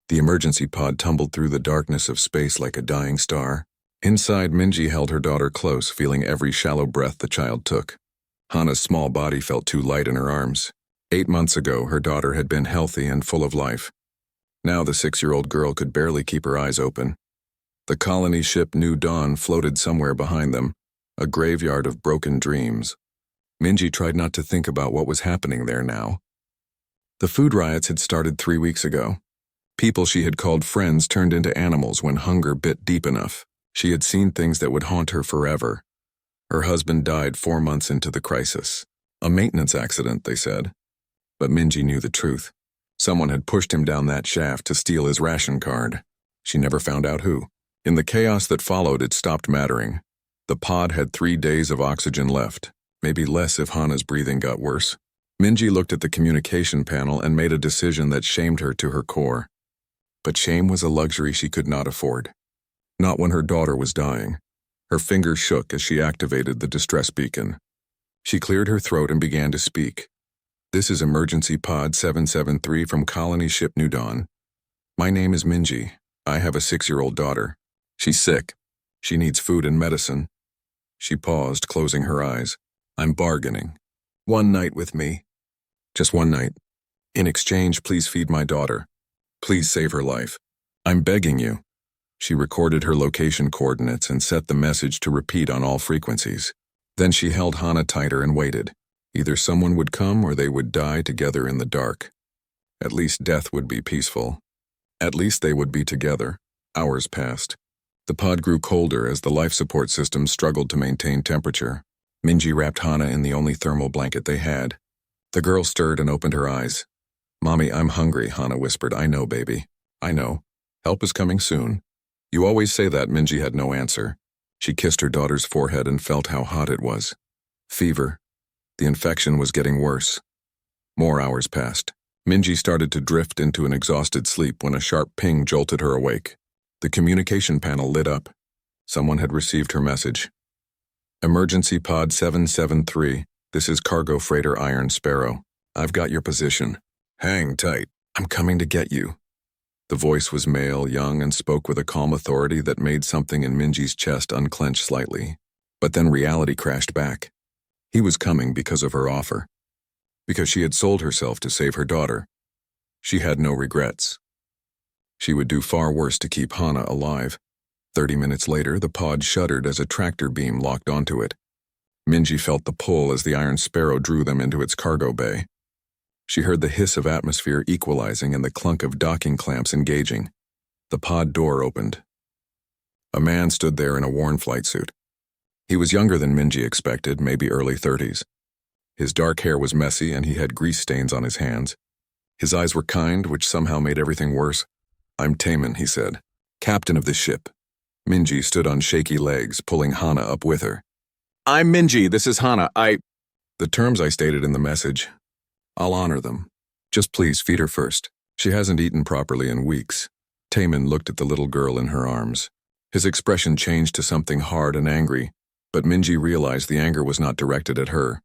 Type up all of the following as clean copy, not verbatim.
The emergency pod tumbled through the darkness of space like a dying star. Inside, Minji held her daughter close, feeling every shallow breath the child took. Hana's small body felt too light in her arms. 8 months ago, her daughter had been healthy and full of life. Now the 6-year-old girl could barely keep her eyes open. The colony ship New Dawn floated somewhere behind them, a graveyard of broken dreams. Minji tried not to think about what was happening there now. The food riots had started 3 weeks ago. People she had called friends turned into animals when hunger bit deep enough. She had seen things that would haunt her forever. Her husband died 4 months into the crisis. A maintenance accident, they said. But Minji knew the truth. Someone had pushed him down that shaft to steal his ration card. She never found out who. In the chaos that followed, it stopped mattering. The pod had 3 days of oxygen left, maybe less if Hana's breathing got worse. Minji looked at the communication panel and made a decision that shamed her to her core. But shame was a luxury she could not afford. Not when her daughter was dying. Her fingers shook as she activated the distress beacon. She cleared her throat and began to speak. "This is Emergency Pod 773 from Colony Ship New Dawn. My name is Minji. I have a 6-year-old daughter. She's sick. She needs food and medicine." She paused, closing her eyes. "I'm bargaining. 1 night with me. Just 1 night. In exchange, please feed my daughter. Please save her life. I'm begging you." She recorded her location coordinates and set the message to repeat on all frequencies. Then she held Hana tighter and waited. Either someone would come or they would die together in the dark. At least death would be peaceful. At least they would be together. Hours passed. The pod grew colder as the life support system struggled to maintain temperature. Minji wrapped Hana in the only thermal blanket they had. The girl stirred and opened her eyes. "Mommy, I'm hungry," Hana whispered. "I know, baby. I know. Help is coming soon." "You always say that." Minji had no answer. She kissed her daughter's forehead and felt how hot it was. Fever. The infection was getting worse. More hours passed. Minji started to drift into an exhausted sleep when a sharp ping jolted her awake. The communication panel lit up. Someone had received her message. "Emergency Pod 773. This is cargo freighter Iron Sparrow. I've got your position. Hang tight. I'm coming to get you." The voice was male, young, and spoke with a calm authority that made something in Minji's chest unclench slightly. But then reality crashed back. He was coming because of her offer. Because she had sold herself to save her daughter. She had no regrets. She would do far worse to keep Hana alive. 30 minutes later, the pod shuddered as a tractor beam locked onto it. Minji felt the pull as the Iron Sparrow drew them into its cargo bay. She heard the hiss of atmosphere equalizing and the clunk of docking clamps engaging. The pod door opened. A man stood there in a worn flight suit. He was younger than Minji expected, maybe early 30s. His dark hair was messy and he had grease stains on his hands. His eyes were kind, which somehow made everything worse. "I'm Taman," he said, "captain of this ship." Minji stood on shaky legs, pulling Hana up with her. "I'm Minji, this is Hana, The terms I stated in the message. I'll honor them. Just please feed her first. She hasn't eaten properly in weeks." Taman looked at the little girl in her arms. His expression changed to something hard and angry, but Minji realized the anger was not directed at her.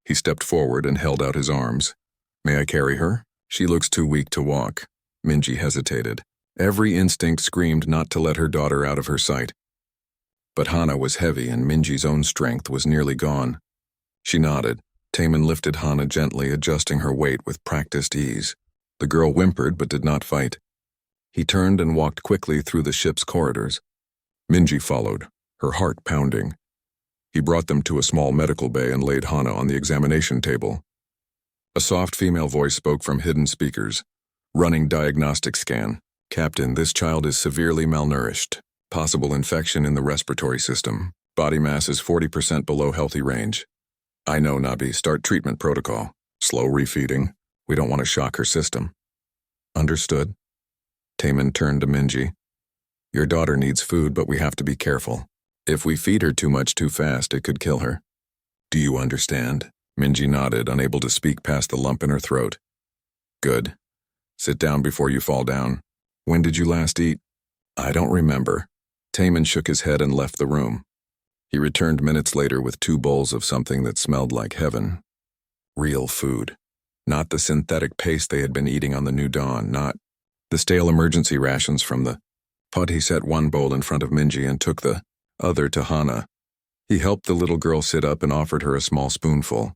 He stepped forward and held out his arms. "May I carry her? She looks too weak to walk." Minji hesitated. Every instinct screamed not to let her daughter out of her sight. But Hana was heavy and Minji's own strength was nearly gone. She nodded. Taman lifted Hana gently, adjusting her weight with practiced ease. The girl whimpered but did not fight. He turned and walked quickly through the ship's corridors. Minji followed, her heart pounding. He brought them to a small medical bay and laid Hana on the examination table. A soft female voice spoke from hidden speakers. "Running diagnostic scan. Captain, this child is severely malnourished. Possible infection in the respiratory system. Body mass is 40% below healthy range. I know, Nabi. Start treatment protocol. Slow refeeding. We don't want to shock her system." "Understood." Taman turned to Minji. "Your daughter needs food, but we have to be careful. If we feed her too much too fast, it could kill her." "Do you understand?" Minji nodded, unable to speak past the lump in her throat. "Good. Sit down before you fall down. When did you last eat?" "I don't remember." Taman shook his head and left the room. He returned minutes later with 2 bowls of something that smelled like heaven. Real food. Not the synthetic paste they had been eating on the New Dawn, not The stale emergency rations from the pod. He set one bowl in front of Minji and took the other to Hana. He helped the little girl sit up and offered her a small spoonful.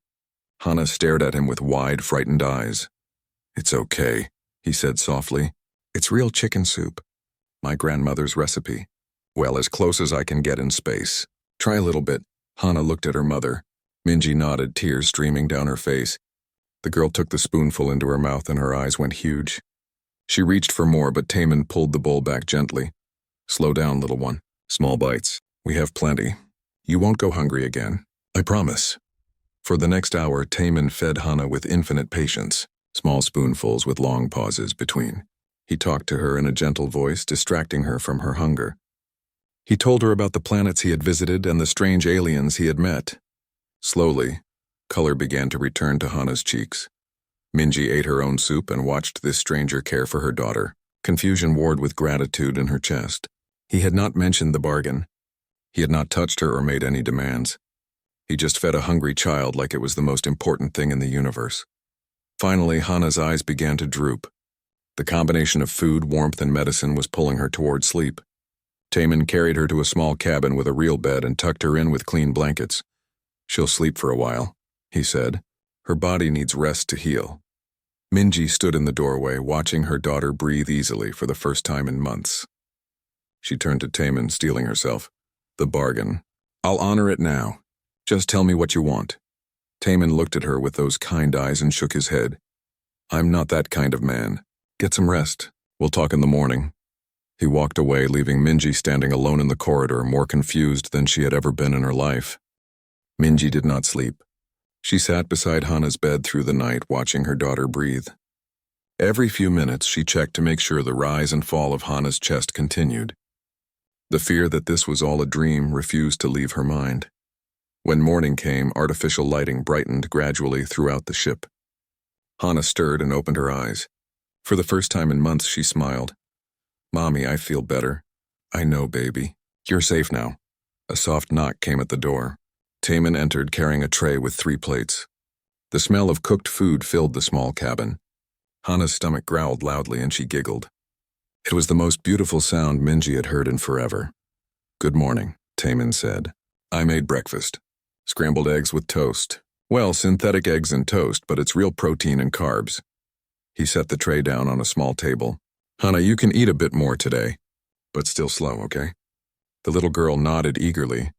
Hana stared at him with wide, frightened eyes. "It's okay," he said softly. "It's real chicken soup. My grandmother's recipe. Well, as close as I can get in space. Try a little bit." Hana looked at her mother. Minji nodded, tears streaming down her face. The girl took the spoonful into her mouth and her eyes went huge. She reached for more, but Taman pulled the bowl back gently. "Slow down, little one. Small bites. We have plenty. You won't go hungry again. I promise." For the next hour, Taman fed Hana with infinite patience, small spoonfuls with long pauses between. He talked to her in a gentle voice, distracting her from her hunger. He told her about the planets he had visited and the strange aliens he had met. Slowly, color began to return to Hana's cheeks. Minji ate her own soup and watched this stranger care for her daughter. Confusion warred with gratitude in her chest. He had not mentioned the bargain. He had not touched her or made any demands. He just fed a hungry child like it was the most important thing in the universe. Finally, Hana's eyes began to droop. The combination of food, warmth, and medicine was pulling her toward sleep. Taman carried her to a small cabin with a real bed and tucked her in with clean blankets. "She'll sleep for a while," he said. "Her body needs rest to heal." Minji stood in the doorway, watching her daughter breathe easily for the first time in months. She turned to Taman, steeling herself. "The bargain. I'll honor it now. Just tell me what you want." Taman looked at her with those kind eyes and shook his head. "I'm not that kind of man. Get some rest. We'll talk in the morning." He walked away, leaving Minji standing alone in the corridor, more confused than she had ever been in her life. Minji did not sleep. She sat beside Hana's bed through the night, watching her daughter breathe. Every few minutes, she checked to make sure the rise and fall of Hana's chest continued. The fear that this was all a dream refused to leave her mind. When morning came, artificial lighting brightened gradually throughout the ship. Hana stirred and opened her eyes. For the first time in months, she smiled. "Mommy, I feel better." "I know, baby. You're safe now." A soft knock came at the door. Taman entered carrying a tray with 3 plates. The smell of cooked food filled the small cabin. Hana's stomach growled loudly and she giggled. It was the most beautiful sound Minji had heard in forever. "Good morning," Taman said. "I made breakfast. Scrambled eggs with toast. Well, synthetic eggs and toast, but it's real protein and carbs." He set the tray down on a small table. "Hana, you can eat a bit more today, but still slow, okay?" The little girl nodded eagerly.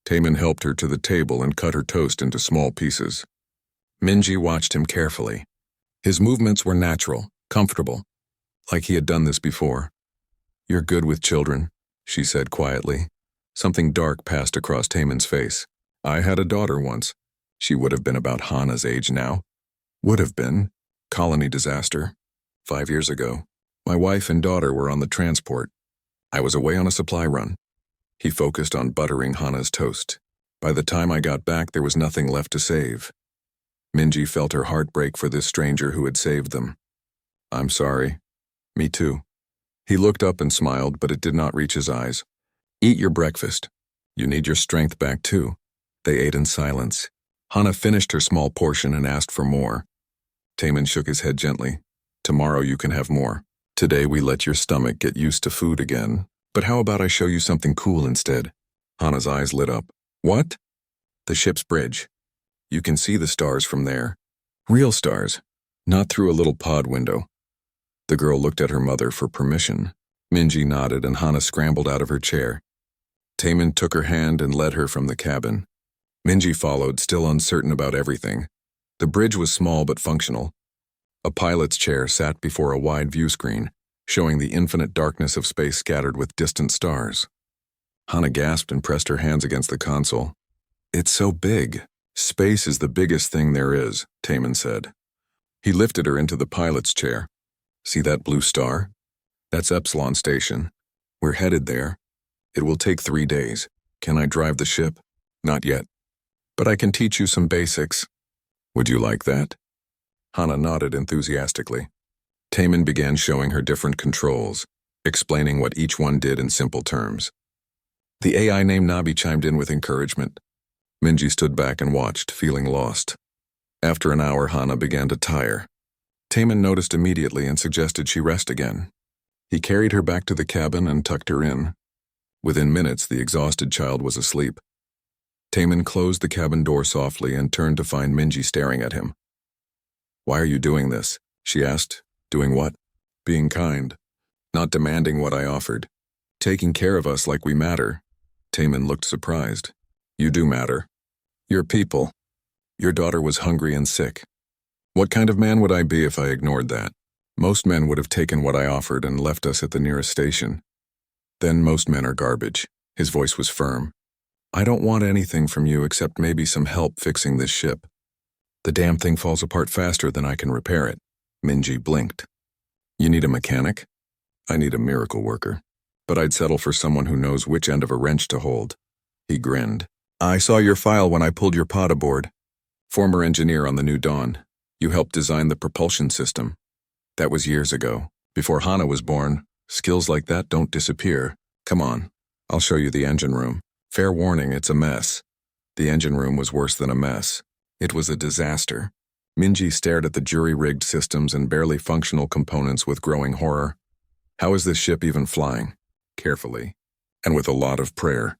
Taman helped her to the table and cut her toast into small pieces. Minji watched him carefully. His movements were natural, comfortable, like he had done this before. "You're good with children," she said quietly. Something dark passed across Taman's face. "I had a daughter once. She would have been about Hana's age now." "Would have been. Colony disaster. 5 years ago. My wife and daughter were on the transport. I was away on a supply run." He focused on buttering Hana's toast. "By the time I got back, there was nothing left to save." Minji felt her heart break for this stranger who had saved them. "I'm sorry." "Me too." He looked up and smiled, but it did not reach his eyes. "Eat your breakfast. You need your strength back too." They ate in silence. Hana finished her small portion and asked for more. Taman shook his head gently. "Tomorrow you can have more. Today we let your stomach get used to food again. But how about I show you something cool instead?" Hana's eyes lit up. "What?" "The ship's bridge. You can see the stars from there. Real stars, not through a little pod window." The girl looked at her mother for permission. Minji nodded and Hana scrambled out of her chair. Taman took her hand and led her from the cabin. Minji followed, still uncertain about everything. The bridge was small but functional. A pilot's chair sat before a wide view screen, showing the infinite darkness of space scattered with distant stars. Hana gasped and pressed her hands against the console. "It's so big. Space is the biggest thing there is," Taman said. He lifted her into the pilot's chair. "See that blue star? That's Epsilon Station. We're headed there. It will take 3 days. Can I drive the ship? Not yet. But I can teach you some basics. Would you like that?" Hana nodded enthusiastically. Taman began showing her different controls, explaining what each one did in simple terms. The AI named Nabi chimed in with encouragement. Minji stood back and watched, feeling lost. After an hour, Hana began to tire. Taman noticed immediately and suggested she rest again. He carried her back to the cabin and tucked her in. Within minutes, the exhausted child was asleep. Taman closed the cabin door softly and turned to find Minji staring at him. "Why are you doing this?" she asked. "Doing what?" "Being kind. Not demanding what I offered. Taking care of us like we matter." Taman looked surprised. "You do matter. You're people. Your daughter was hungry and sick. What kind of man would I be if I ignored that? Most men would have taken what I offered and left us at the nearest station. Then most men are garbage." His voice was firm. "I don't want anything from you except maybe some help fixing this ship. The damn thing falls apart faster than I can repair it." Minji blinked. "You need a mechanic? I need a miracle worker. But I'd settle for someone who knows which end of a wrench to hold." He grinned. "I saw your file when I pulled your pod aboard. Former engineer on the New Dawn. You helped design the propulsion system. That was years ago, before Hana was born. Skills like that don't disappear. Come on, I'll show you the engine room. Fair warning, it's a mess." The engine room was worse than a mess. It was a disaster. Minji stared at the jury-rigged systems and barely functional components with growing horror. "How is this ship even flying?" Carefully, and with a lot of prayer.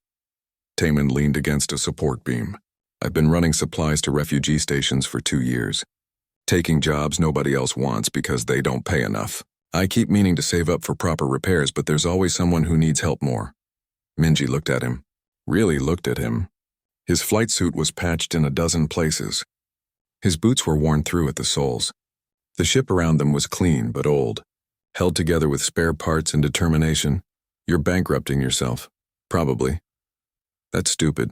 Taman leaned against a support beam. "I've been running supplies to refugee stations for 2 years. Taking jobs nobody else wants because they don't pay enough. I keep meaning to save up for proper repairs, but there's always someone who needs help more." Minji looked at him. Really looked at him. His flight suit was patched in a dozen places. His boots were worn through at the soles. The ship around them was clean but old, held together with spare parts and determination. "You're bankrupting yourself." "Probably." "That's stupid."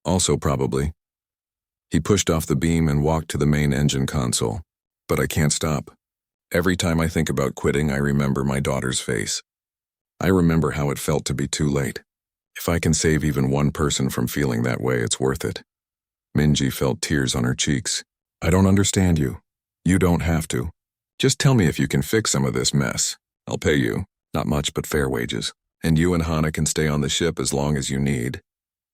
"Also probably." He pushed off the beam and walked to the main engine console. "But I can't stop. Every time I think about quitting, I remember my daughter's face. I remember how it felt to be too late. If I can save even one person from feeling that way, it's worth it." Minji felt tears on her cheeks. "I don't understand you. You don't have to. Just tell me if you can fix some of this mess. I'll pay you. Not much, but fair wages. And you and Hana can stay on the ship as long as you need."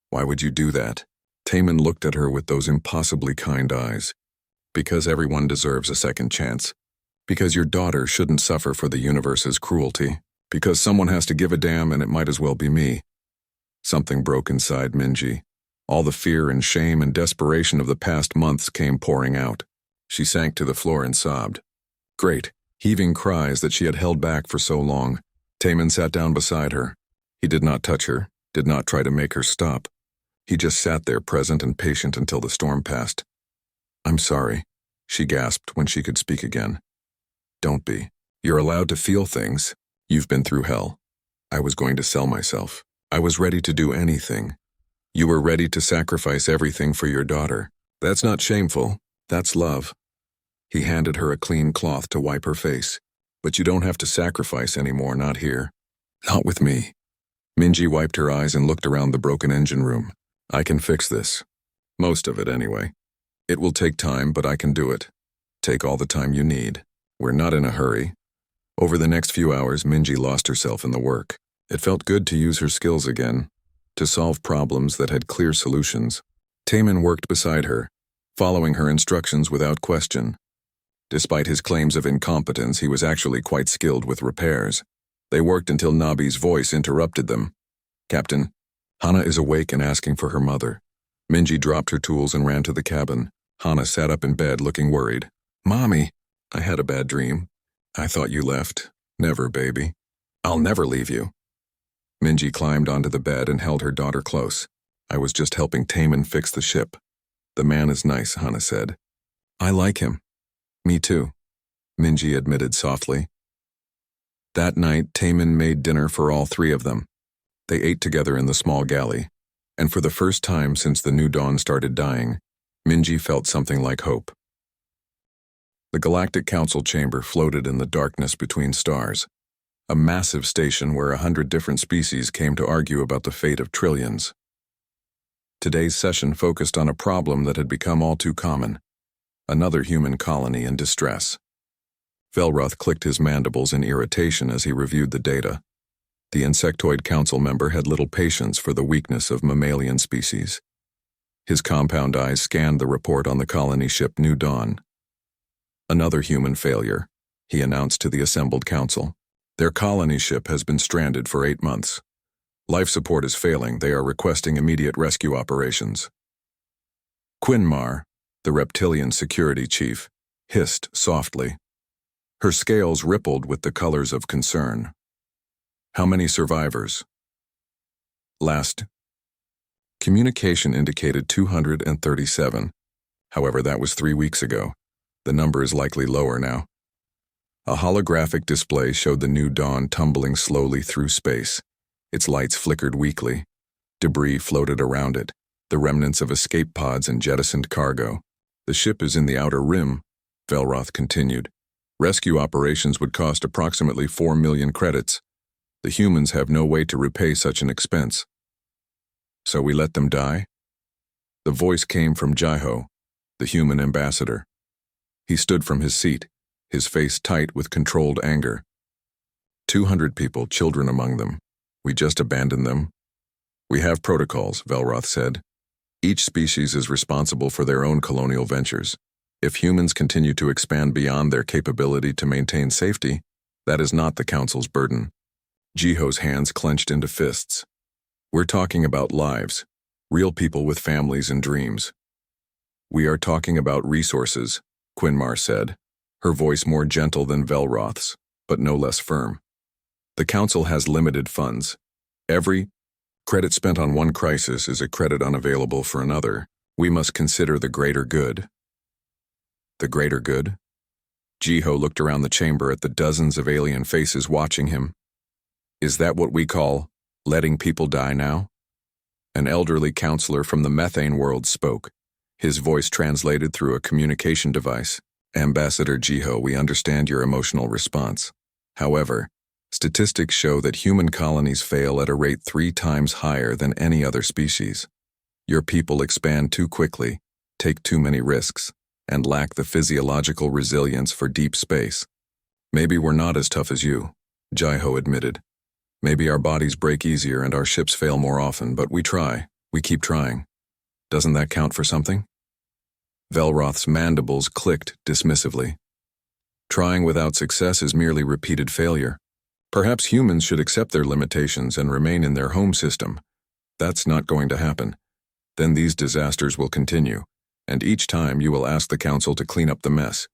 "Why would you do that?" Taman looked at her with those impossibly kind eyes. "Because everyone deserves a second chance. Because your daughter shouldn't suffer for the universe's cruelty. Because someone has to give a damn, and it might as well be me." Something broke inside Minji. All the fear and shame and desperation of the past months came pouring out. She sank to the floor and sobbed. Great, heaving cries that she had held back for so long. Taman sat down beside her. He did not touch her, did not try to make her stop. He just sat there present and patient until the storm passed. "I'm sorry," she gasped when she could speak again. "Don't be. You're allowed to feel things. You've been through hell. I was going to sell myself. I was ready to do anything. You were ready to sacrifice everything for your daughter. That's not shameful. That's love." He handed her a clean cloth to wipe her face. "But you don't have to sacrifice anymore, not here. Not with me." Minji wiped her eyes and looked around the broken engine room. "I can fix this. Most of it, anyway. It will take time, but I can do it. Take all the time you need. We're not in a hurry." Over the next few hours, Minji lost herself in the work. It felt good to use her skills again, to solve problems that had clear solutions. Taman worked beside her, following her instructions without question. Despite his claims of incompetence, he was actually quite skilled with repairs. They worked until Nabi's voice interrupted them. "Captain, Hana is awake and asking for her mother." Minji dropped her tools and ran to the cabin. Hana sat up in bed looking worried. "Mommy, I had a bad dream. I thought you left." "Never, baby. I'll never leave you." Minji climbed onto the bed and held her daughter close. "I was just helping Taman fix the ship." "The man is nice," Hana said. "I like him." "Me too," Minji admitted softly. That night, Taman made dinner for all three of them. They ate together in the small galley, and for the first time since the new dawn started dying, Minji felt something like hope. The Galactic Council chamber floated in the darkness between stars, a massive station where 100 different species came to argue about the fate of trillions. Today's session focused on a problem that had become all too common: another human colony in distress. Velroth clicked his mandibles in irritation as he reviewed the data. The Insectoid Council member had little patience for the weakness of mammalian species. His compound eyes scanned the report on the colony ship New Dawn. Another human failure, he announced to the assembled council. Their colony ship has been stranded for 8 months. Life support is failing. They are requesting immediate rescue operations. Quinmar, the reptilian security chief, hissed softly. Her scales rippled with the colors of concern. How many survivors? Last. Communication indicated 237. However, that was 3 weeks ago. The number is likely lower now. A holographic display showed the new dawn tumbling slowly through space. Its lights flickered weakly. Debris floated around it, the remnants of escape pods and jettisoned cargo. The ship is in the outer rim, Velroth continued. Rescue operations would cost approximately 4 million credits. The humans have no way to repay such an expense. So we let them die? The voice came from Jiho, the human ambassador. He stood from his seat, his face tight with controlled anger. 200 people, children among them. We just abandoned them? We have protocols, Velroth said. Each species is responsible for their own colonial ventures. If humans continue to expand beyond their capability to maintain safety, that is not the Council's burden. Jiho's hands clenched into fists. We're talking about lives, real people with families and dreams. We are talking about resources, Quinmar said, her voice more gentle than Velroth's, but no less firm. The Council has limited funds. Every credit spent on one crisis is a credit unavailable for another. We must consider the greater good. The greater good? Jiho looked around the chamber at the dozens of alien faces watching him. Is that what we call letting people die now? An elderly counselor from the methane world spoke, his voice translated through a communication device. Ambassador Jiho, we understand your emotional response. However, statistics show that human colonies fail at a rate 3 times higher than any other species. Your people expand too quickly, take too many risks, and lack the physiological resilience for deep space. Maybe we're not as tough as you, Jiho admitted. Maybe our bodies break easier and our ships fail more often, but we try. We keep trying. Doesn't that count for something? Velroth's mandibles clicked dismissively. Trying without success is merely repeated failure. Perhaps humans should accept their limitations and remain in their home system. That's not going to happen. Then these disasters will continue, and each time you will ask the Council to clean up the mess.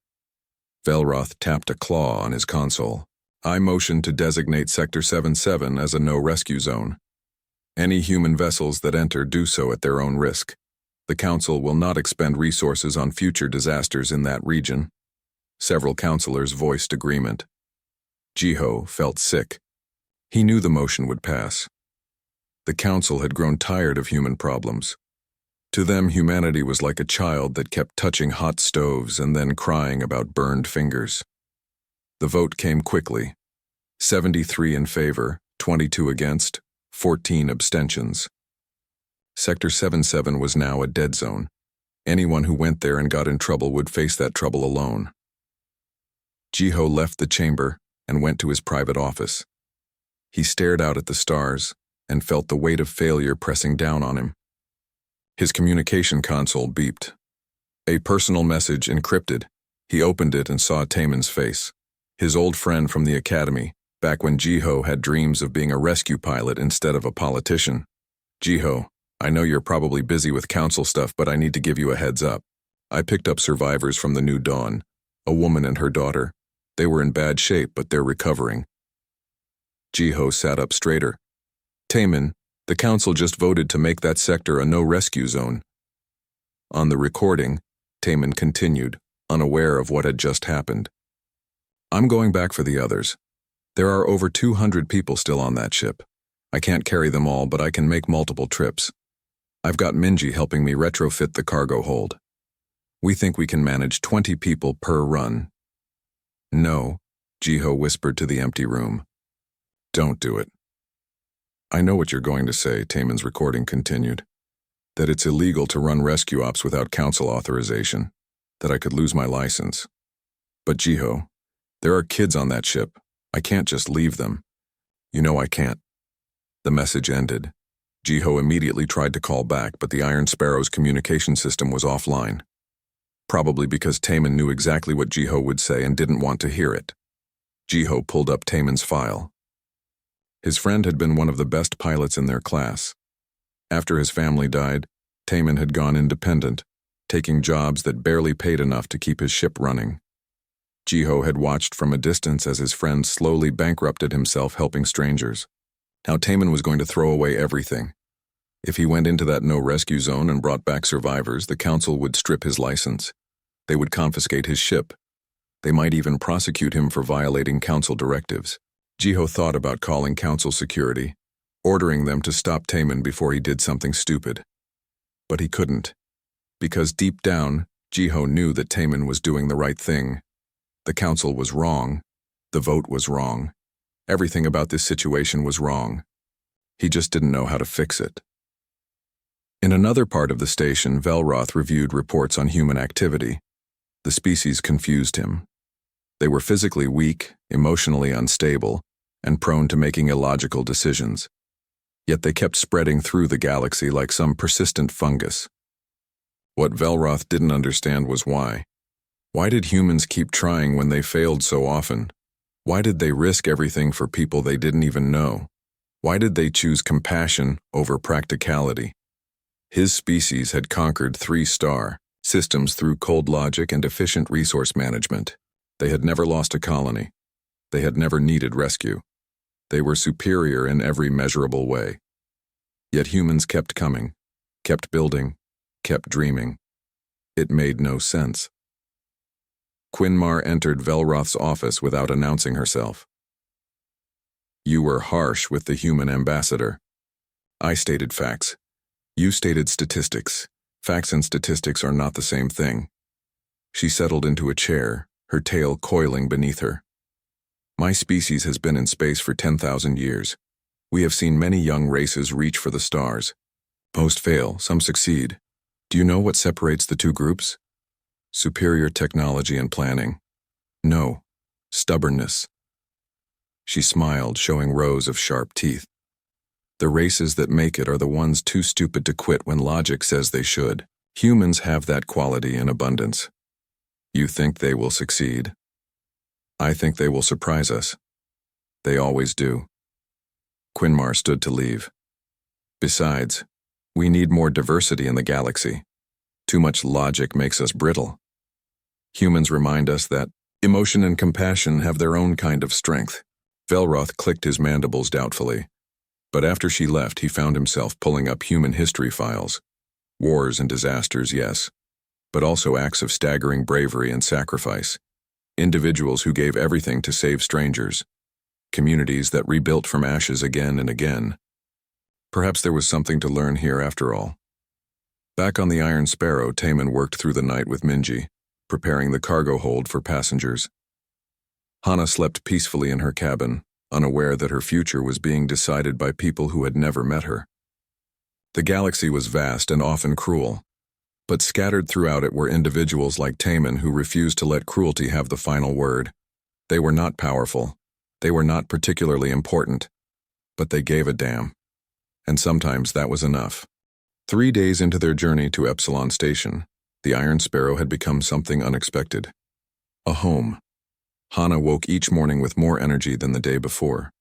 Velroth tapped a claw on his console. I motion to designate Sector 77 as a no-rescue zone. Any human vessels that enter do so at their own risk. The Council will not expend resources on future disasters in that region. Several councilors voiced agreement. Jiho felt sick. He knew the motion would pass. The Council had grown tired of human problems. To them, humanity was like a child that kept touching hot stoves and then crying about burned fingers. The vote came quickly. 73 in favor, 22 against, 14 abstentions. Sector 77 was now a dead zone. Anyone who went there and got in trouble would face that trouble alone. Jiho left the chamber and went to his private office. He stared out at the stars and felt the weight of failure pressing down on him. His communication console beeped. A personal message encrypted. He opened it and saw Taemin's face. His old friend from the academy, back when Jiho had dreams of being a rescue pilot instead of a politician. Jiho, I know you're probably busy with council stuff, but I need to give you a heads up. I picked up survivors from the New Dawn, a woman and her daughter. They were in bad shape, but they're recovering. Jiho sat up straighter. Taemin, the council just voted to make that sector a no-rescue zone. On the recording, Taemin continued, unaware of what had just happened. I'm going back for the others. There are over 200 people still on that ship. I can't carry them all, but I can make multiple trips. I've got Minji helping me retrofit the cargo hold. We think we can manage 20 people per run. No, Jiho whispered to the empty room. Don't do it. I know what you're going to say, Taemin's recording continued. That it's illegal to run rescue ops without council authorization. That I could lose my license. But Jiho, there are kids on that ship. I can't just leave them. You know I can't. The message ended. Jiho immediately tried to call back, but the Iron Sparrow's communication system was offline. probably because Taman knew exactly what Jiho would say and didn't want to hear it. Jiho pulled up Taman's file. His friend had been one of the best pilots in their class. After his family died, Taman had gone independent, taking jobs that barely paid enough to keep his ship running. Jiho had watched from a distance as his friend slowly bankrupted himself helping strangers. Now Taman was going to throw away everything. If he went into that no-rescue zone and brought back survivors, the council would strip his license. They would confiscate his ship. They might even prosecute him for violating council directives. Jiho thought about calling council security, ordering them to stop Taman before he did something stupid. But he couldn't, because deep down, Jiho knew that Taman was doing the right thing. The council was wrong. The vote was wrong. Everything about this situation was wrong. He just didn't know how to fix it. In another part of the station, Velroth reviewed reports on human activity. The species confused him. They were physically weak, emotionally unstable, and prone to making illogical decisions. Yet they kept spreading through the galaxy like some persistent fungus. What Velroth didn't understand was why. Why did humans keep trying when they failed so often? Why did they risk everything for people they didn't even know? Why did they choose compassion over practicality? His species had conquered 3-star systems through cold logic and efficient resource management. They had never lost a colony. They had never needed rescue. They were superior in every measurable way. Yet humans kept coming, kept building, kept dreaming. It made no sense. Quinmar entered Velroth's office without announcing herself. You were harsh with the human ambassador. I stated facts. You stated statistics. Facts and statistics are not the same thing. She settled into a chair, her tail coiling beneath her. My species has been in space for 10,000 years. We have seen many young races reach for the stars. Most fail, some succeed. Do you know what separates the two groups? Superior technology and planning. No, stubbornness. She smiled, showing rows of sharp teeth. The races that make it are the ones too stupid to quit when logic says they should. Humans have that quality in abundance. You think they will succeed? I think they will surprise us. They always do. Quinmar stood to leave. Besides, we need more diversity in the galaxy. Too much logic makes us brittle. Humans remind us that emotion and compassion have their own kind of strength. Velroth clicked his mandibles doubtfully. But after she left, he found himself pulling up human history files. Wars and disasters, yes, but also acts of staggering bravery and sacrifice. Individuals who gave everything to save strangers. Communities that rebuilt from ashes again and again. Perhaps there was something to learn here after all. Back on the Iron Sparrow, Taman worked through the night with Minji, preparing the cargo hold for passengers. Hana slept peacefully in her cabin, unaware that her future was being decided by people who had never met her. The galaxy was vast and often cruel, but scattered throughout it were individuals like Taman who refused to let cruelty have the final word. They were not powerful. They were not particularly important, but they gave a damn. And sometimes that was enough. 3 days into their journey to Epsilon Station, the Iron Sparrow had become something unexpected. A home. Hana woke each morning with more energy than the day before.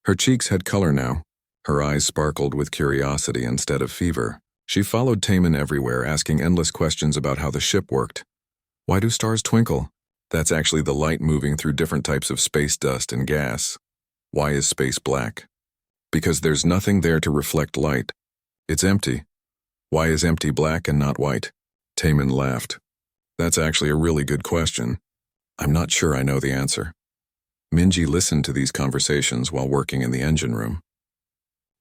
Her cheeks had color now. Her eyes sparkled with curiosity instead of fever. She followed Taman everywhere, asking endless questions about how the ship worked. Why do stars twinkle? That's actually the light moving through different types of space dust and gas. Why is space black? Because there's nothing there to reflect light. It's empty. Why is empty black and not white? Taman laughed. That's actually a really good question. I'm not sure I know the answer. Minji listened to these conversations while working in the engine room.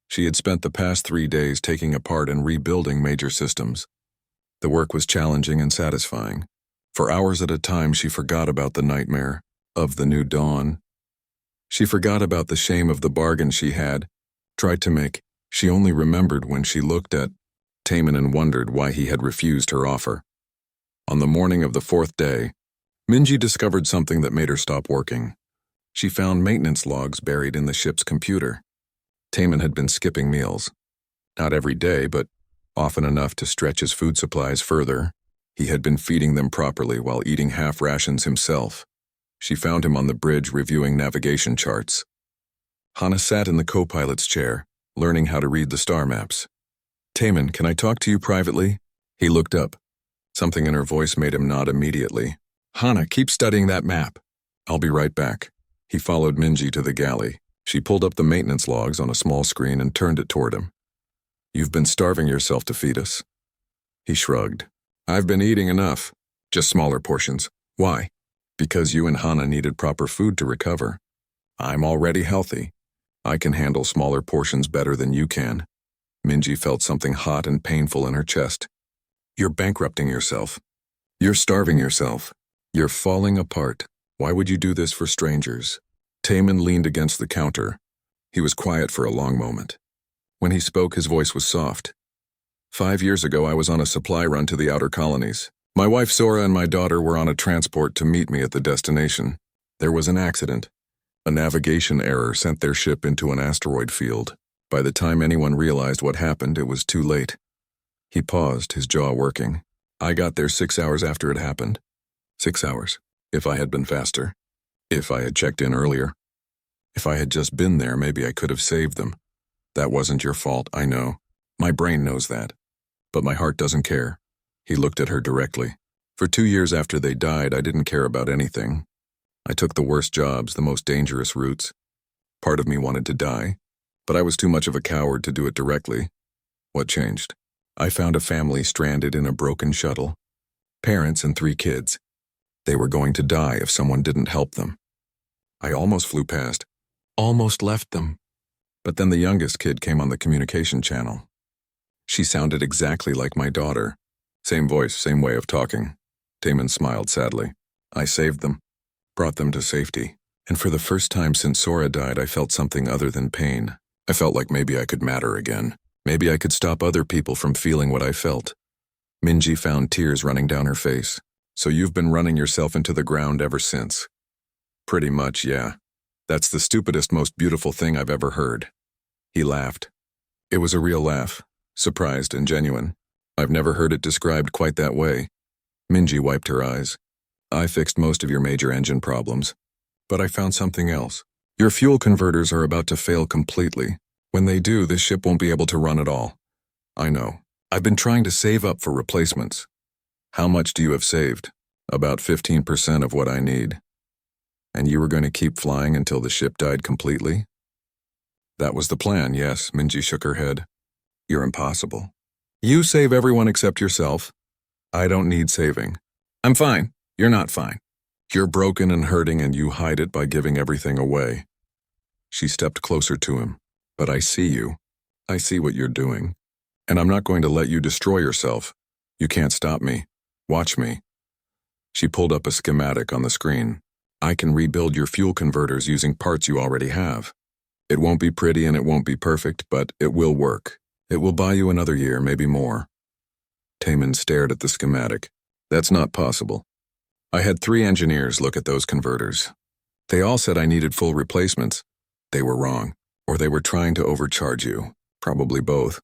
She had spent the past 3 days taking apart and rebuilding major systems. The work was challenging and satisfying. For hours at a time, she forgot about the nightmare of the new dawn. She forgot about the shame of the bargain she had tried to make. She only remembered when she looked at Taman and wondered why he had refused her offer. On the morning of the 4th day, Minji discovered something that made her stop working. She found maintenance logs buried in the ship's computer. Taman had been skipping meals. Not every day, but often enough to stretch his food supplies further. He had been feeding them properly while eating half rations himself. She found him on the bridge reviewing navigation charts. Hana sat in the co-pilot's chair, learning how to read the star maps. "Taemin, can I talk to you privately?" He looked up. Something in her voice made him nod immediately. "Hana, keep studying that map." "I'll be right back." He followed Minji to the galley. She pulled up the maintenance logs on a small screen and turned it toward him. "You've been starving yourself to feed us." He shrugged. "I've been eating enough. Just smaller portions." "Why?" "Because you and Hana needed proper food to recover. I'm already healthy. I can handle smaller portions better than you can." Minji felt something hot and painful in her chest. "You're bankrupting yourself. You're starving yourself. You're falling apart. Why would you do this for strangers?" Taemin leaned against the counter. He was quiet for a long moment. When he spoke, his voice was soft. 5 years ago, I was on a supply run to the outer colonies. My wife Sora and my daughter were on a transport to meet me at the destination. There was an accident. A navigation error sent their ship into an asteroid field. By the time anyone realized what happened, it was too late. He paused, his jaw working. I got there 6 hours after it happened. 6 hours. If I had been faster. If I had checked in earlier. If I had just been there, maybe I could have saved them. That wasn't your fault, I know. My brain knows that. But my heart doesn't care. He looked at her directly. For 2 years after they died, I didn't care about anything. I took the worst jobs, the most dangerous routes. Part of me wanted to die, but I was too much of a coward to do it directly. What changed? I found a family stranded in a broken shuttle. Parents and 3 kids. They were going to die if someone didn't help them. I almost flew past. Almost left them. But then the youngest kid came on the communication channel. She sounded exactly like my daughter. Same voice, same way of talking. Taemin smiled sadly. I saved them. Brought them to safety. And for the first time since Sora died, I felt something other than pain. I felt like maybe I could matter again. Maybe I could stop other people from feeling what I felt. Minji found tears running down her face. So you've been running yourself into the ground ever since? Pretty much, yeah. That's the stupidest, most beautiful thing I've ever heard. He laughed. It was a real laugh, surprised and genuine. I've never heard it described quite that way. Minji wiped her eyes. I fixed most of your major engine problems. But I found something else. Your fuel converters are about to fail completely. When they do, this ship won't be able to run at all. I know. I've been trying to save up for replacements. How much do you have saved? About 15% of what I need. And you were going to keep flying until the ship died completely? That was the plan, yes, Minji shook her head. You're impossible. You save everyone except yourself. I don't need saving. I'm fine. You're not fine. You're broken and hurting and you hide it by giving everything away. She stepped closer to him. But I see you. I see what you're doing. And I'm not going to let you destroy yourself. You can't stop me. Watch me. She pulled up a schematic on the screen. I can rebuild your fuel converters using parts you already have. It won't be pretty and it won't be perfect, but it will work. It will buy you another year, maybe more. Taemin stared at the schematic. That's not possible. I had 3 engineers look at those converters. They all said I needed full replacements. They were wrong, or they were trying to overcharge you. Probably both.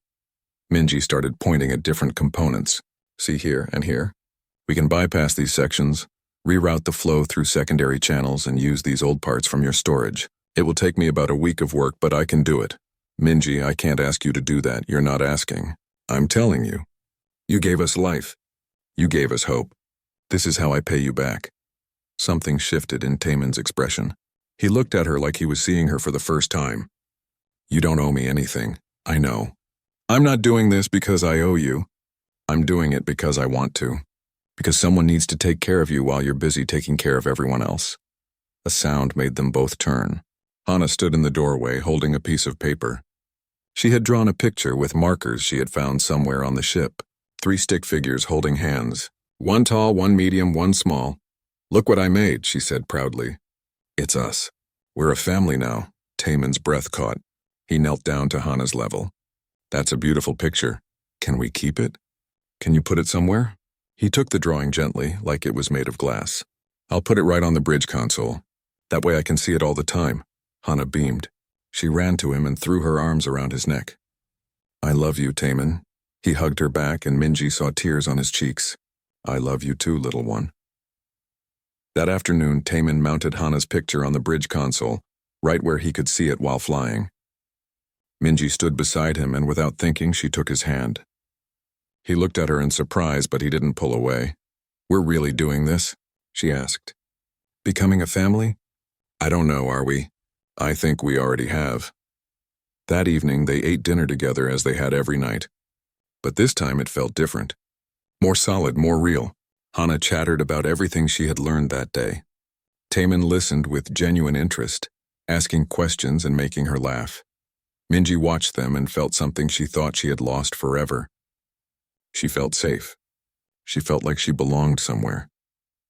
Minji started pointing at different components. See here and here? We can bypass these sections, reroute the flow through secondary channels, and use these old parts from your storage. It will take me about a week of work, but I can do it. Minji, I can't ask you to do that. You're not asking. I'm telling you. You gave us life. You gave us hope. This is how I pay you back. Something shifted in Taemin's expression. He looked at her like he was seeing her for the first time. You don't owe me anything. I know. I'm not doing this because I owe you. I'm doing it because I want to. Because someone needs to take care of you while you're busy taking care of everyone else. A sound made them both turn. Hana stood in the doorway holding a piece of paper. She had drawn a picture with markers she had found somewhere on the ship. 3 stick figures holding hands. 1 tall, 1 medium, 1 small. Look what I made, she said proudly. It's us. We're a family now. Taemin's breath caught. He knelt down to Hana's level. That's a beautiful picture. Can we keep it? Can you put it somewhere? He took the drawing gently, like it was made of glass. I'll put it right on the bridge console. That way I can see it all the time. Hana beamed. She ran to him and threw her arms around his neck. I love you, Taemin. He hugged her back and Minji saw tears on his cheeks. I love you too, little one. That afternoon, Taman mounted Hana's picture on the bridge console, right where he could see it while flying. Minji stood beside him, and without thinking, she took his hand. He looked at her in surprise, but he didn't pull away. We're really doing this? She asked. Becoming a family? I don't know, are we? I think we already have. That evening, they ate dinner together as they had every night. But this time it felt different. More solid, more real. Hana chattered about everything she had learned that day. Taman listened with genuine interest, asking questions and making her laugh. Minji watched them and felt something she thought she had lost forever. She felt safe. She felt like she belonged somewhere.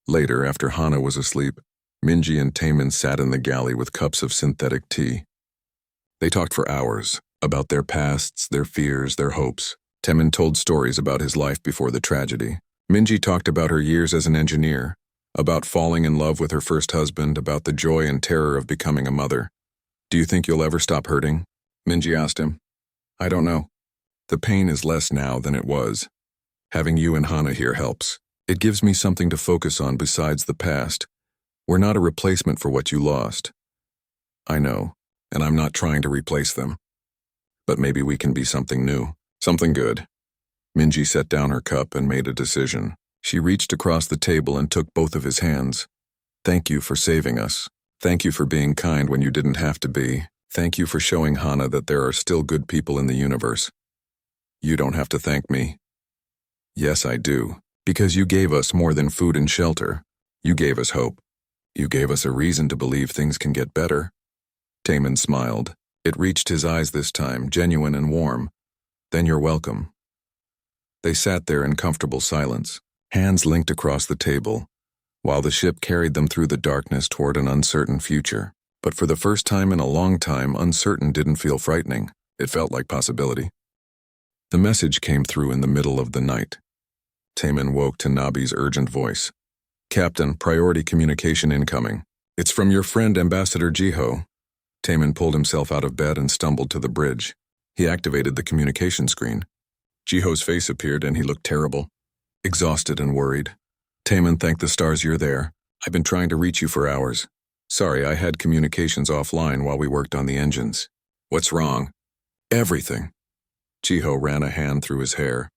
Later, after Hana was asleep, Minji and Taman sat in the galley with cups of synthetic tea. They talked for hours, about their pasts, their fears, their hopes. Taman told stories about his life before the tragedy. Minji talked about her years as an engineer, about falling in love with her first husband, about the joy and terror of becoming a mother. Do you think you'll ever stop hurting? Minji asked him. I don't know. The pain is less now than it was. Having you and Hana here helps. It gives me something to focus on besides the past. We're not a replacement for what you lost. I know, and I'm not trying to replace them. But maybe we can be something new, something good. Minji set down her cup and made a decision. She reached across the table and took both of his hands. Thank you for saving us. Thank you for being kind when you didn't have to be. Thank you for showing Hana that there are still good people in the universe. You don't have to thank me. Yes, I do. Because you gave us more than food and shelter. You gave us hope. You gave us a reason to believe things can get better. Taman smiled. It reached his eyes this time, genuine and warm. Then you're welcome. They sat there in comfortable silence, hands linked across the table, while the ship carried them through the darkness toward an uncertain future. But for the first time in a long time, uncertain didn't feel frightening. It felt like possibility. The message came through in the middle of the night. Taman woke to Nabi's urgent voice. Captain, priority communication incoming. It's from your friend Ambassador Jiho. Taman pulled himself out of bed and stumbled to the bridge. He activated the communication screen. Jiho's face appeared and he looked terrible, exhausted and worried. Taman, thank the stars you're there. I've been trying to reach you for hours. Sorry, I had communications offline while we worked on the engines. What's wrong? Everything. Jiho ran a hand through his hair.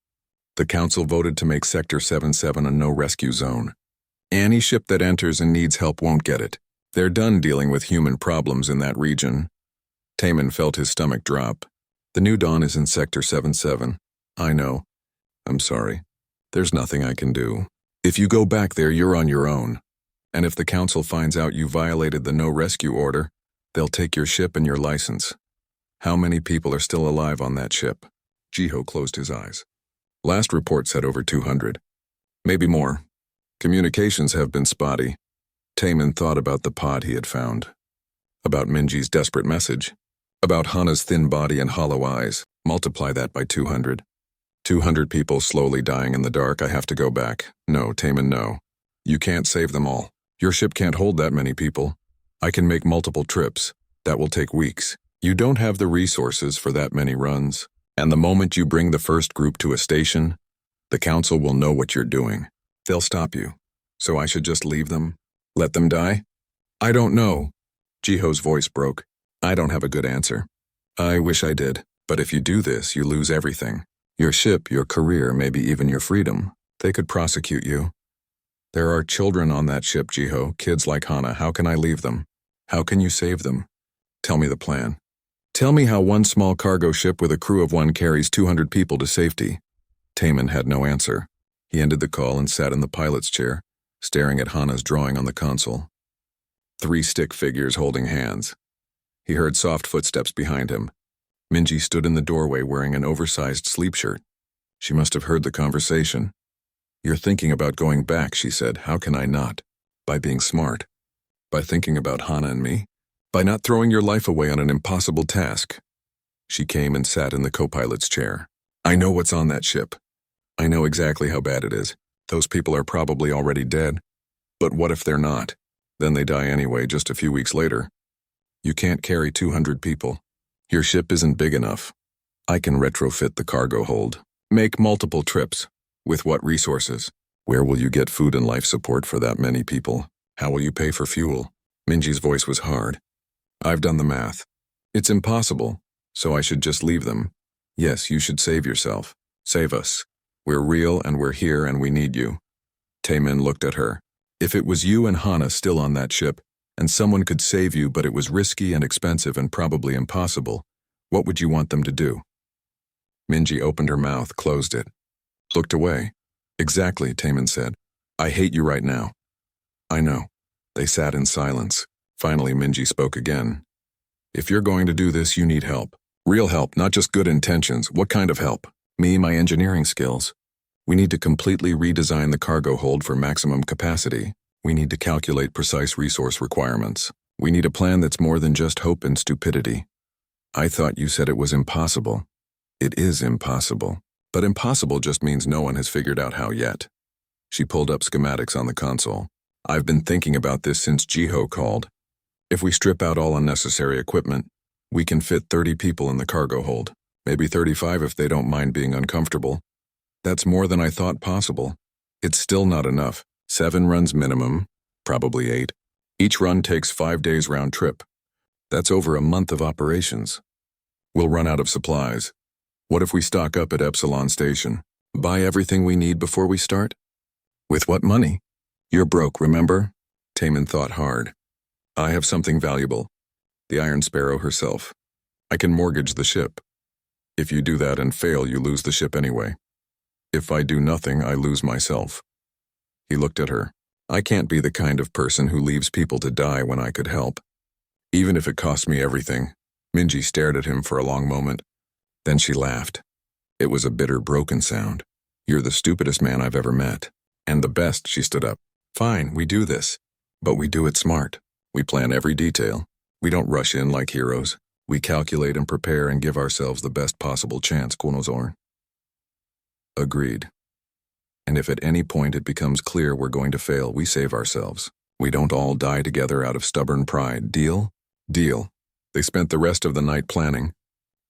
The council voted to make Sector 77 a no-rescue zone. Any ship that enters and needs help won't get it. They're done dealing with human problems in that region. Taman felt his stomach drop. The New Dawn is in Sector 77. I know. I'm sorry. There's nothing I can do. If you go back there, you're on your own. And if the council finds out you violated the no-rescue order, they'll take your ship and your license. How many people are still alive on that ship? Jiho closed his eyes. Last report said over 200. Maybe more. Communications have been spotty. Taman thought about the pod he had found. About Minji's desperate message. About Hana's thin body and hollow eyes. Multiply that by 200. 200 people slowly dying in the dark. I have to go back. No, Taman, no. You can't save them all. Your ship can't hold that many people. I can make multiple trips. That will take weeks. You don't have the resources for that many runs. And the moment you bring the first group to a station, the council will know what you're doing. They'll stop you. So I should just leave them? Let them die? I don't know. Jiho's voice broke. I don't have a good answer. I wish I did. But if you do this, you lose everything. Your ship, your career, maybe even your freedom. They could prosecute you. There are children on that ship, Jiho, kids like Hana. How can I leave them? How can you save them? Tell me the plan. Tell me how one small cargo ship with a crew of one carries 200 people to safety. Taman had no answer. He ended the call and sat in the pilot's chair, staring at Hana's drawing on the console. 3 stick figures holding hands. He heard soft footsteps behind him. Minji stood in the doorway wearing an oversized sleep shirt. She must have heard the conversation. You're thinking about going back, she said. How can I not? By being smart. By thinking about Hana and me. By not throwing your life away on an impossible task. She came and sat in the co-pilot's chair. I know what's on that ship. I know exactly how bad it is. Those people are probably already dead. But what if they're not? Then they die anyway just a few weeks later. You can't carry 200 people. Your ship isn't big enough. I can retrofit the cargo hold. Make multiple trips. With what resources? Where will you get food and life support for that many people? How will you pay for fuel? Minji's voice was hard. I've done the math. It's impossible, so I should just leave them. Yes, you should save yourself. Save us. We're real and we're here and we need you. Taemin looked at her. If it was you and Hana still on that ship, and someone could save you but it was risky and expensive and probably impossible, what would you want them to do? Minji opened her mouth, closed it. Looked away. Exactly, Taemin said. I hate you right now. I know. They sat in silence. Finally, Minji spoke again. If you're going to do this, you need help. Real help, not just good intentions. What kind of help? Me, my engineering skills. We need to completely redesign the cargo hold for maximum capacity. We need to calculate precise resource requirements. We need a plan that's more than just hope and stupidity. I thought you said it was impossible. It is impossible. But impossible just means no one has figured out how yet. She pulled up schematics on the console. I've been thinking about this since Jiho called. If we strip out all unnecessary equipment, we can fit 30 people in the cargo hold. Maybe 35 if they don't mind being uncomfortable. That's more than I thought possible. It's still not enough. 7 runs minimum, probably 8. Each run takes 5 days round trip. That's over a month of operations. We'll run out of supplies. What if we stock up at Epsilon Station? Buy everything we need before we start? With what money? You're broke, remember? Taemin thought hard. I have something valuable. The Iron Sparrow herself. I can mortgage the ship. If you do that and fail, you lose the ship anyway. If I do nothing, I lose myself. He looked at her. I can't be the kind of person who leaves people to die when I could help. Even if it cost me everything. Minji stared at him for a long moment. Then she laughed. It was a bitter, broken sound. You're the stupidest man I've ever met. And the best, she stood up. Fine, we do this. But we do it smart. We plan every detail. We don't rush in like heroes. We calculate and prepare and give ourselves the best possible chance, Kunozor. Agreed. And if at any point it becomes clear we're going to fail, we save ourselves. We don't all die together out of stubborn pride. Deal? Deal. They spent the rest of the night planning.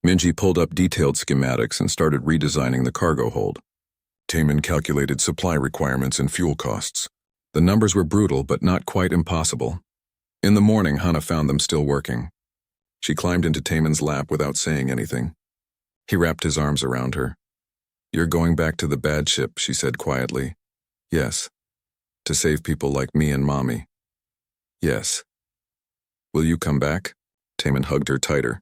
Minji pulled up detailed schematics and started redesigning the cargo hold. Taemin calculated supply requirements and fuel costs. The numbers were brutal, but not quite impossible. In the morning, Hana found them still working. She climbed into Taemin's lap without saying anything. He wrapped his arms around her. You're going back to the bad ship, she said quietly. Yes. To save people like me and Mommy. Yes. Will you come back? Taemin hugged her tighter.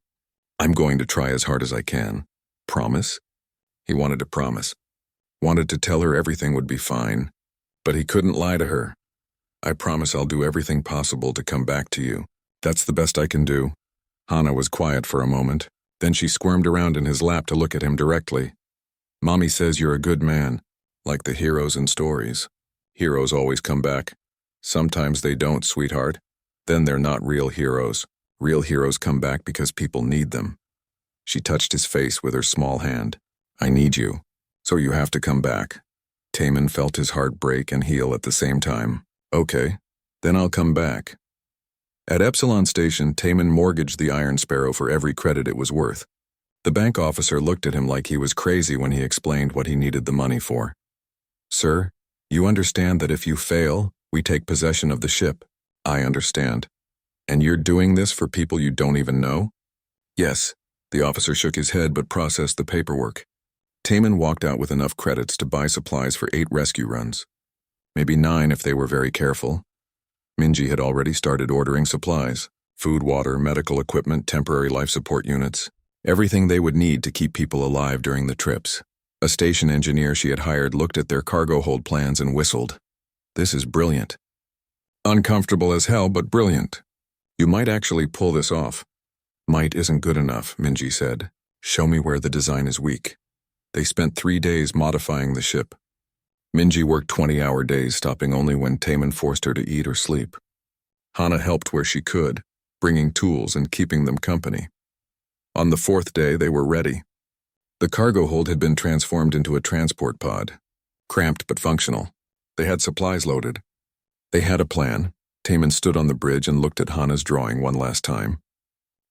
I'm going to try as hard as I can. Promise? He wanted to promise. Wanted to tell her everything would be fine. But he couldn't lie to her. I promise I'll do everything possible to come back to you. That's the best I can do. Hana was quiet for a moment. Then she squirmed around in his lap to look at him directly. Mommy says you're a good man, like the heroes in stories. Heroes always come back. Sometimes they don't, sweetheart. Then they're not real heroes. Real heroes come back because people need them. She touched his face with her small hand. I need you, so you have to come back. Taemin felt his heart break and heal at the same time. Okay, then I'll come back. At Epsilon Station, Taemin mortgaged the Iron Sparrow for every credit it was worth. The bank officer looked at him like he was crazy when he explained what he needed the money for. Sir, you understand that if you fail, we take possession of the ship. I understand. And you're doing this for people you don't even know? Yes. The officer shook his head but processed the paperwork. Taemin walked out with enough credits to buy supplies for 8 rescue runs. Maybe 9 if they were very careful. Minji had already started ordering supplies. Food, water, medical equipment, temporary life support units. Everything they would need to keep people alive during the trips. A station engineer she had hired looked at their cargo hold plans and whistled. This is brilliant. Uncomfortable as hell, but brilliant. You might actually pull this off. Might isn't good enough, Minji said. Show me where the design is weak. They spent 3 days modifying the ship. Minji worked 20-hour days, stopping only when Taemin forced her to eat or sleep. Hana helped where she could, bringing tools and keeping them company. On the 4th day, they were ready. The cargo hold had been transformed into a transport pod. Cramped but functional. They had supplies loaded. They had a plan. Taemin stood on the bridge and looked at Hana's drawing one last time.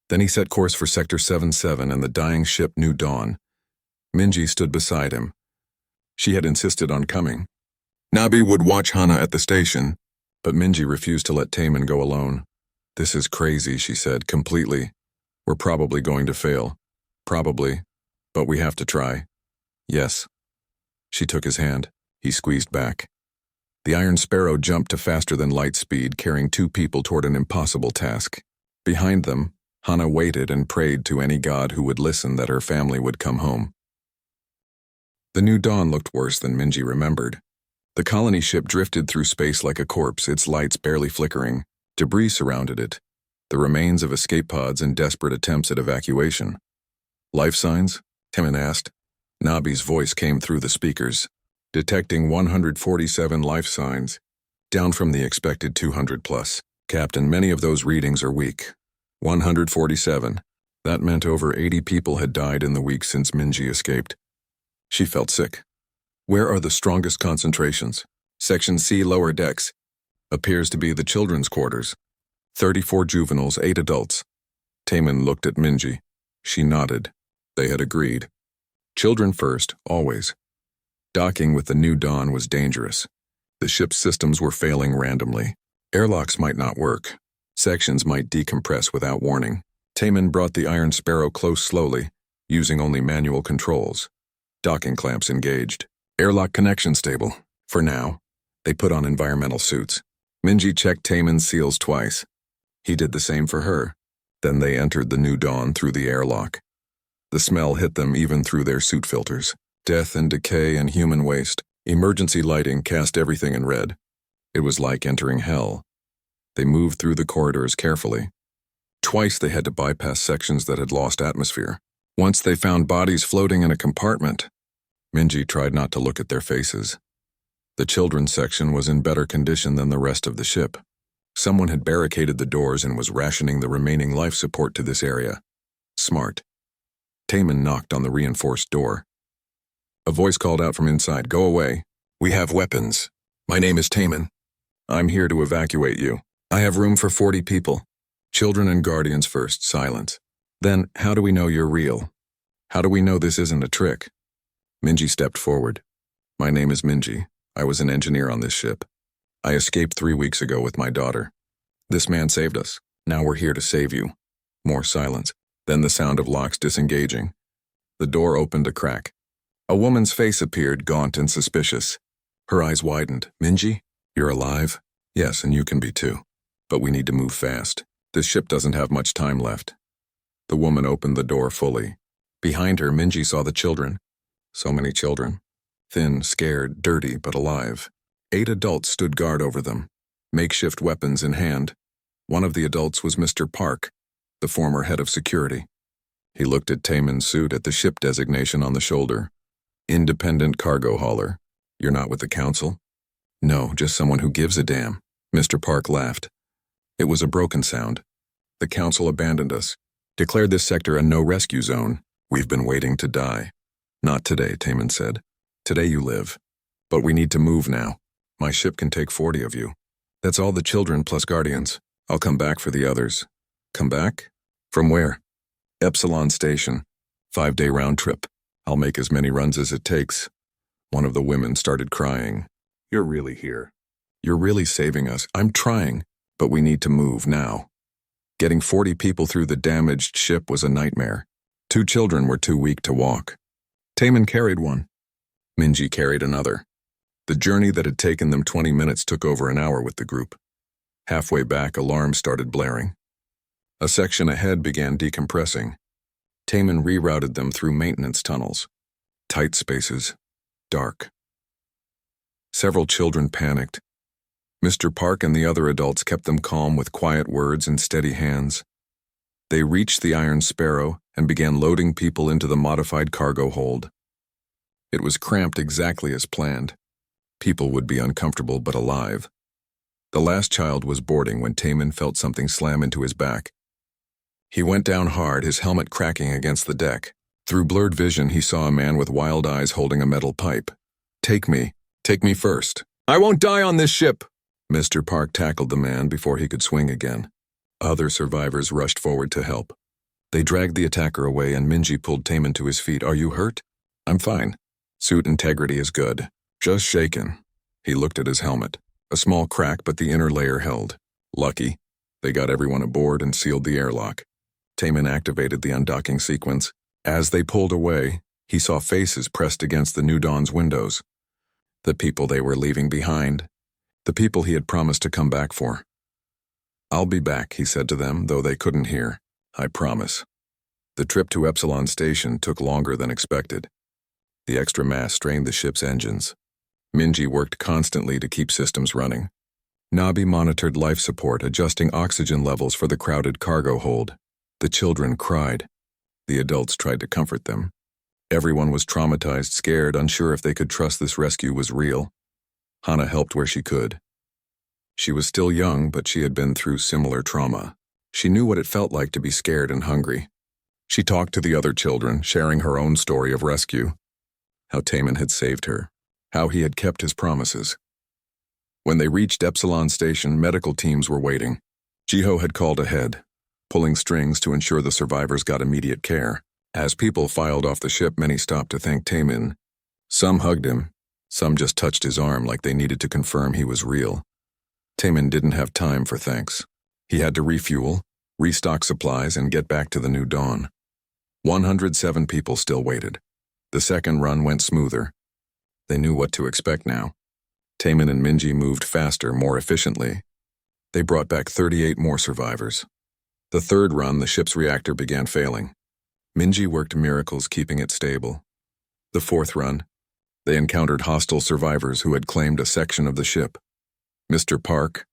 Then he set course for Sector 77 and the dying ship New Dawn. Minji stood beside him. She had insisted on coming. Nabi would watch Hana at the station, but Minji refused to let Taemin go alone. This is crazy, she said, completely. We're probably going to fail. Probably. But we have to try. Yes. She took his hand. He squeezed back. The Iron Sparrow jumped to faster than light speed, carrying 2 people toward an impossible task. Behind them, Hana waited and prayed to any god who would listen that her family would come home. The new dawn looked worse than Minji remembered. The colony ship drifted through space like a corpse, its lights barely flickering. Debris surrounded it, the remains of escape pods and desperate attempts at evacuation. Life signs? Taemin asked. Nabi's voice came through the speakers. Detecting 147 life signs, down from the expected 200 plus. Captain, many of those readings are weak. 147. That meant over 80 people had died in the week since Minji escaped. She felt sick. Where are the strongest concentrations? Section C, lower decks. Appears to be the children's quarters. 34 juveniles, 8 adults. Taemin looked at Minji. She nodded. They had agreed. Children first, always. Docking with the new dawn was dangerous. The ship's systems were failing randomly. Airlocks might not work. Sections might decompress without warning. Taemin brought the Iron Sparrow close slowly, using only manual controls. Docking clamps engaged. Airlock connection stable. For now. They put on environmental suits. Minji checked Taemin's seals twice. He did the same for her. Then they entered the new dawn through the airlock. The smell hit them even through their suit filters. Death and decay and human waste. Emergency lighting cast everything in red. It was like entering hell. They moved through the corridors carefully. Twice they had to bypass sections that had lost atmosphere. Once they found bodies floating in a compartment. Minji tried not to look at their faces. The children's section was in better condition than the rest of the ship. Someone had barricaded the doors and was rationing the remaining life support to this area. Smart. Taemin knocked on the reinforced door. A voice called out from inside, "Go away. We have weapons. My name is Taemin. I'm here to evacuate you. I have room for 40 people. Children and guardians first, silence. Then, how do we know you're real? How do we know this isn't a trick?" Minji stepped forward. "My name is Minji. I was an engineer on this ship. I escaped 3 weeks ago with my daughter. This man saved us. Now we're here to save you." More silence. Then the sound of locks disengaging. The door opened a crack. A woman's face appeared, gaunt and suspicious. Her eyes widened. "Minji, you're alive?" "Yes, and you can be too. But we need to move fast. This ship doesn't have much time left." The woman opened the door fully. Behind her, Minji saw the children. So many children. Thin, scared, dirty, but alive. 8 adults stood guard over them, makeshift weapons in hand. One of the adults was Mr. Park, the former head of security. He looked at Taemin's suit at the ship designation on the shoulder. "Independent cargo hauler. You're not with the council?" "No, just someone who gives a damn." Mr. Park laughed. It was a broken sound. "The council abandoned us. Declared this sector a no-rescue zone. We've been waiting to die." "Not today," Taemin said. "Today you live. But we need to move now. My ship can take 40 of you. That's all the children plus guardians. I'll come back for the others." "Come back? From where?" "Epsilon Station. 5-day round trip. I'll make as many runs as it takes." One of the women started crying. "You're really here. You're really saving us. I'm trying, but we need to move now." Getting 40 people through the damaged ship was a nightmare. 2 children were too weak to walk. Taemin carried one. Minji carried another. The journey that had taken them 20 minutes took over an hour with the group. Halfway back, alarms started blaring. A section ahead began decompressing. Taemin rerouted them through maintenance tunnels. Tight spaces. Dark. Several children panicked. Mr. Park and the other adults kept them calm with quiet words and steady hands. They reached the Iron Sparrow and began loading people into the modified cargo hold. It was cramped exactly as planned. People would be uncomfortable but alive. The last child was boarding when Taemin felt something slam into his back. He went down hard, his helmet cracking against the deck. Through blurred vision, he saw a man with wild eyes holding a metal pipe. Take me first. I won't die on this ship." Mr. Park tackled the man before he could swing again. Other survivors rushed forward to help. They dragged the attacker away and Minji pulled Taemin to his feet. "Are you hurt?" "I'm fine. Suit integrity is good. Just shaken." He looked at his helmet. A small crack, but the inner layer held. Lucky. They got everyone aboard and sealed the airlock. Taman activated the undocking sequence. As they pulled away, he saw faces pressed against the New Dawn's windows. The people they were leaving behind. The people he had promised to come back for. "I'll be back," he said to them, though they couldn't hear. "I promise." The trip to Epsilon Station took longer than expected. The extra mass strained the ship's engines. Minji worked constantly to keep systems running. Nabi monitored life support, adjusting oxygen levels for the crowded cargo hold. The children cried. The adults tried to comfort them. Everyone was traumatized, scared, unsure if they could trust this rescue was real. Hana helped where she could. She was still young, but she had been through similar trauma. She knew what it felt like to be scared and hungry. She talked to the other children, sharing her own story of rescue. How Taman had saved her. How he had kept his promises. When they reached Epsilon Station, medical teams were waiting. Jiho had called ahead, pulling strings to ensure the survivors got immediate care. As people filed off the ship, many stopped to thank Taman. Some hugged him. Some just touched his arm like they needed to confirm he was real. Taman didn't have time for thanks. He had to refuel, restock supplies, and get back to the New Dawn. 107 people still waited. The second run went smoother. They knew what to expect now. Taman and Minji moved faster, more efficiently. They brought back 38 more survivors. The third run, the ship's reactor began failing. Minji worked miracles keeping it stable. The fourth run, they encountered hostile survivors who had claimed a section of the ship. Mr. Park,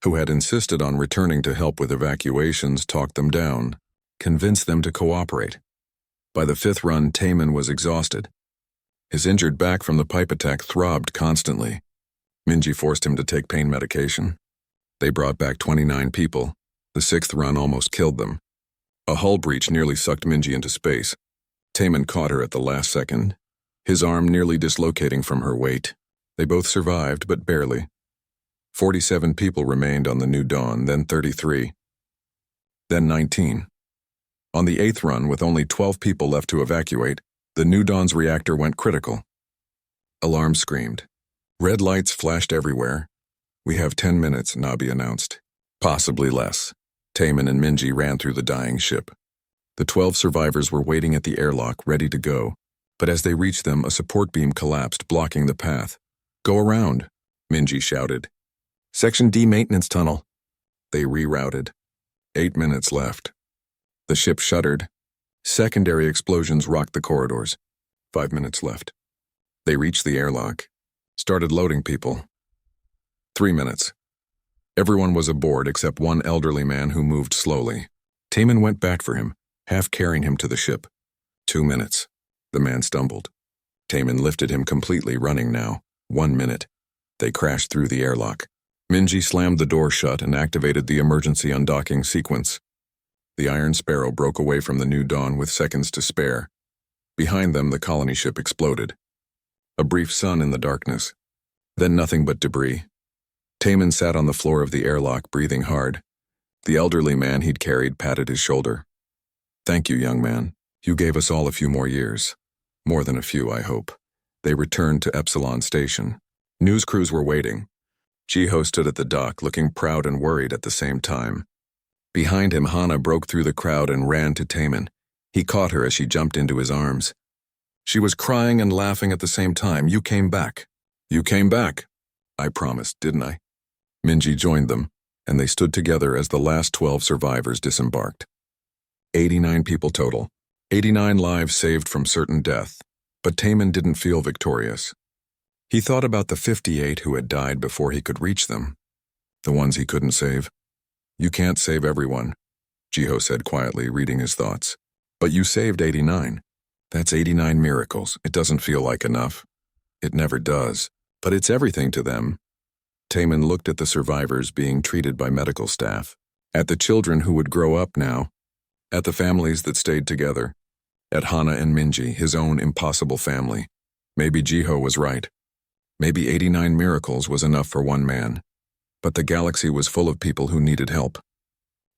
who had insisted on returning to help with evacuations, talked them down, convinced them to cooperate. By the fifth run, Taman was exhausted. His injured back from the pipe attack throbbed constantly. Minji forced him to take pain medication. They brought back 29 people. The sixth run almost killed them. A hull breach nearly sucked Minji into space. Taman caught her at the last second, his arm nearly dislocating from her weight. They both survived, but barely. 47 people remained on the New Dawn, then 33. Then 19. On the eighth run, with only 12 people left to evacuate, the New Dawn's reactor went critical. Alarms screamed. Red lights flashed everywhere. "We have 10 minutes, Nabi announced. Possibly less. Taman and Minji ran through the dying ship. The 12 survivors were waiting at the airlock, ready to go. But as they reached them, a support beam collapsed, blocking the path. "Go around," Minji shouted. "Section D maintenance tunnel." They rerouted. 8 minutes left. The ship shuddered. Secondary explosions rocked the corridors. 5 minutes left. They reached the airlock. Started loading people. 3 minutes. Everyone was aboard except one elderly man who moved slowly. Taman went back for him, half carrying him to the ship. 2 minutes. The man stumbled. Taman lifted him completely, running now. 1 minute. They crashed through the airlock. Minji slammed the door shut and activated the emergency undocking sequence. The Iron Sparrow broke away from the New Dawn with seconds to spare. Behind them, the colony ship exploded. A brief sun in the darkness. Then nothing but debris. Taman sat on the floor of the airlock, breathing hard. The elderly man he'd carried patted his shoulder. "Thank you, young man. You gave us all a few more years. More than a few, I hope." They returned to Epsilon Station. News crews were waiting. Jiho stood at the dock, looking proud and worried at the same time. Behind him, Hana broke through the crowd and ran to Taman. He caught her as she jumped into his arms. She was crying and laughing at the same time. "You came back." "You came back." "I promised, didn't I?" Minji joined them, and they stood together as the last 12 survivors disembarked. 89 people total. 89 lives saved from certain death. But Taman didn't feel victorious. He thought about the 58 who had died before he could reach them. The ones he couldn't save. "You can't save everyone," Jiho said quietly, reading his thoughts. "But you saved 89. That's 89 miracles. It doesn't feel like enough. It never does. But it's everything to them." Taman looked at the survivors being treated by medical staff, at the children who would grow up now, at the families that stayed together, at Hana and Minji, his own impossible family. Maybe Jiho was right. Maybe 89 miracles was enough for one man. But the galaxy was full of people who needed help.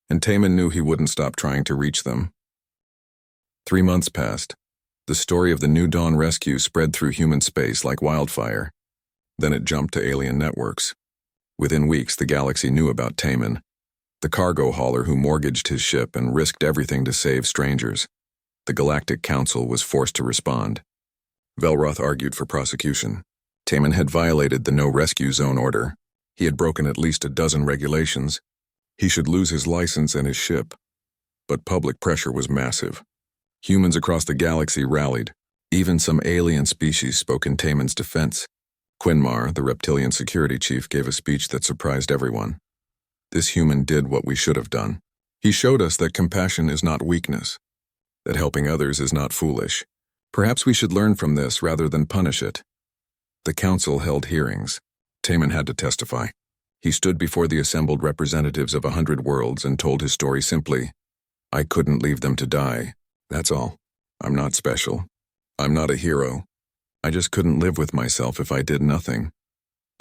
And Taman knew he wouldn't stop trying to reach them. 3 months passed. The story of the New Dawn rescue spread through human space like wildfire. Then it jumped to alien networks. Within weeks, the galaxy knew about Taman, the cargo hauler who mortgaged his ship and risked everything to save strangers. The Galactic Council was forced to respond. Velroth argued for prosecution. Taman had violated the no-rescue zone order. He had broken at least a dozen regulations. He should lose his license and his ship. But public pressure was massive. Humans across the galaxy rallied. Even some alien species spoke in Taman's defense. Quinmar, the reptilian security chief, gave a speech that surprised everyone. This human did what we should have done. He showed us that compassion is not weakness, that helping others is not foolish. Perhaps we should learn from this rather than punish it. The council held hearings. Taman had to testify. He stood before the assembled representatives of 100 worlds and told his story simply. I couldn't leave them to die. That's all. I'm not special. I'm not a hero. I just couldn't live with myself if I did nothing.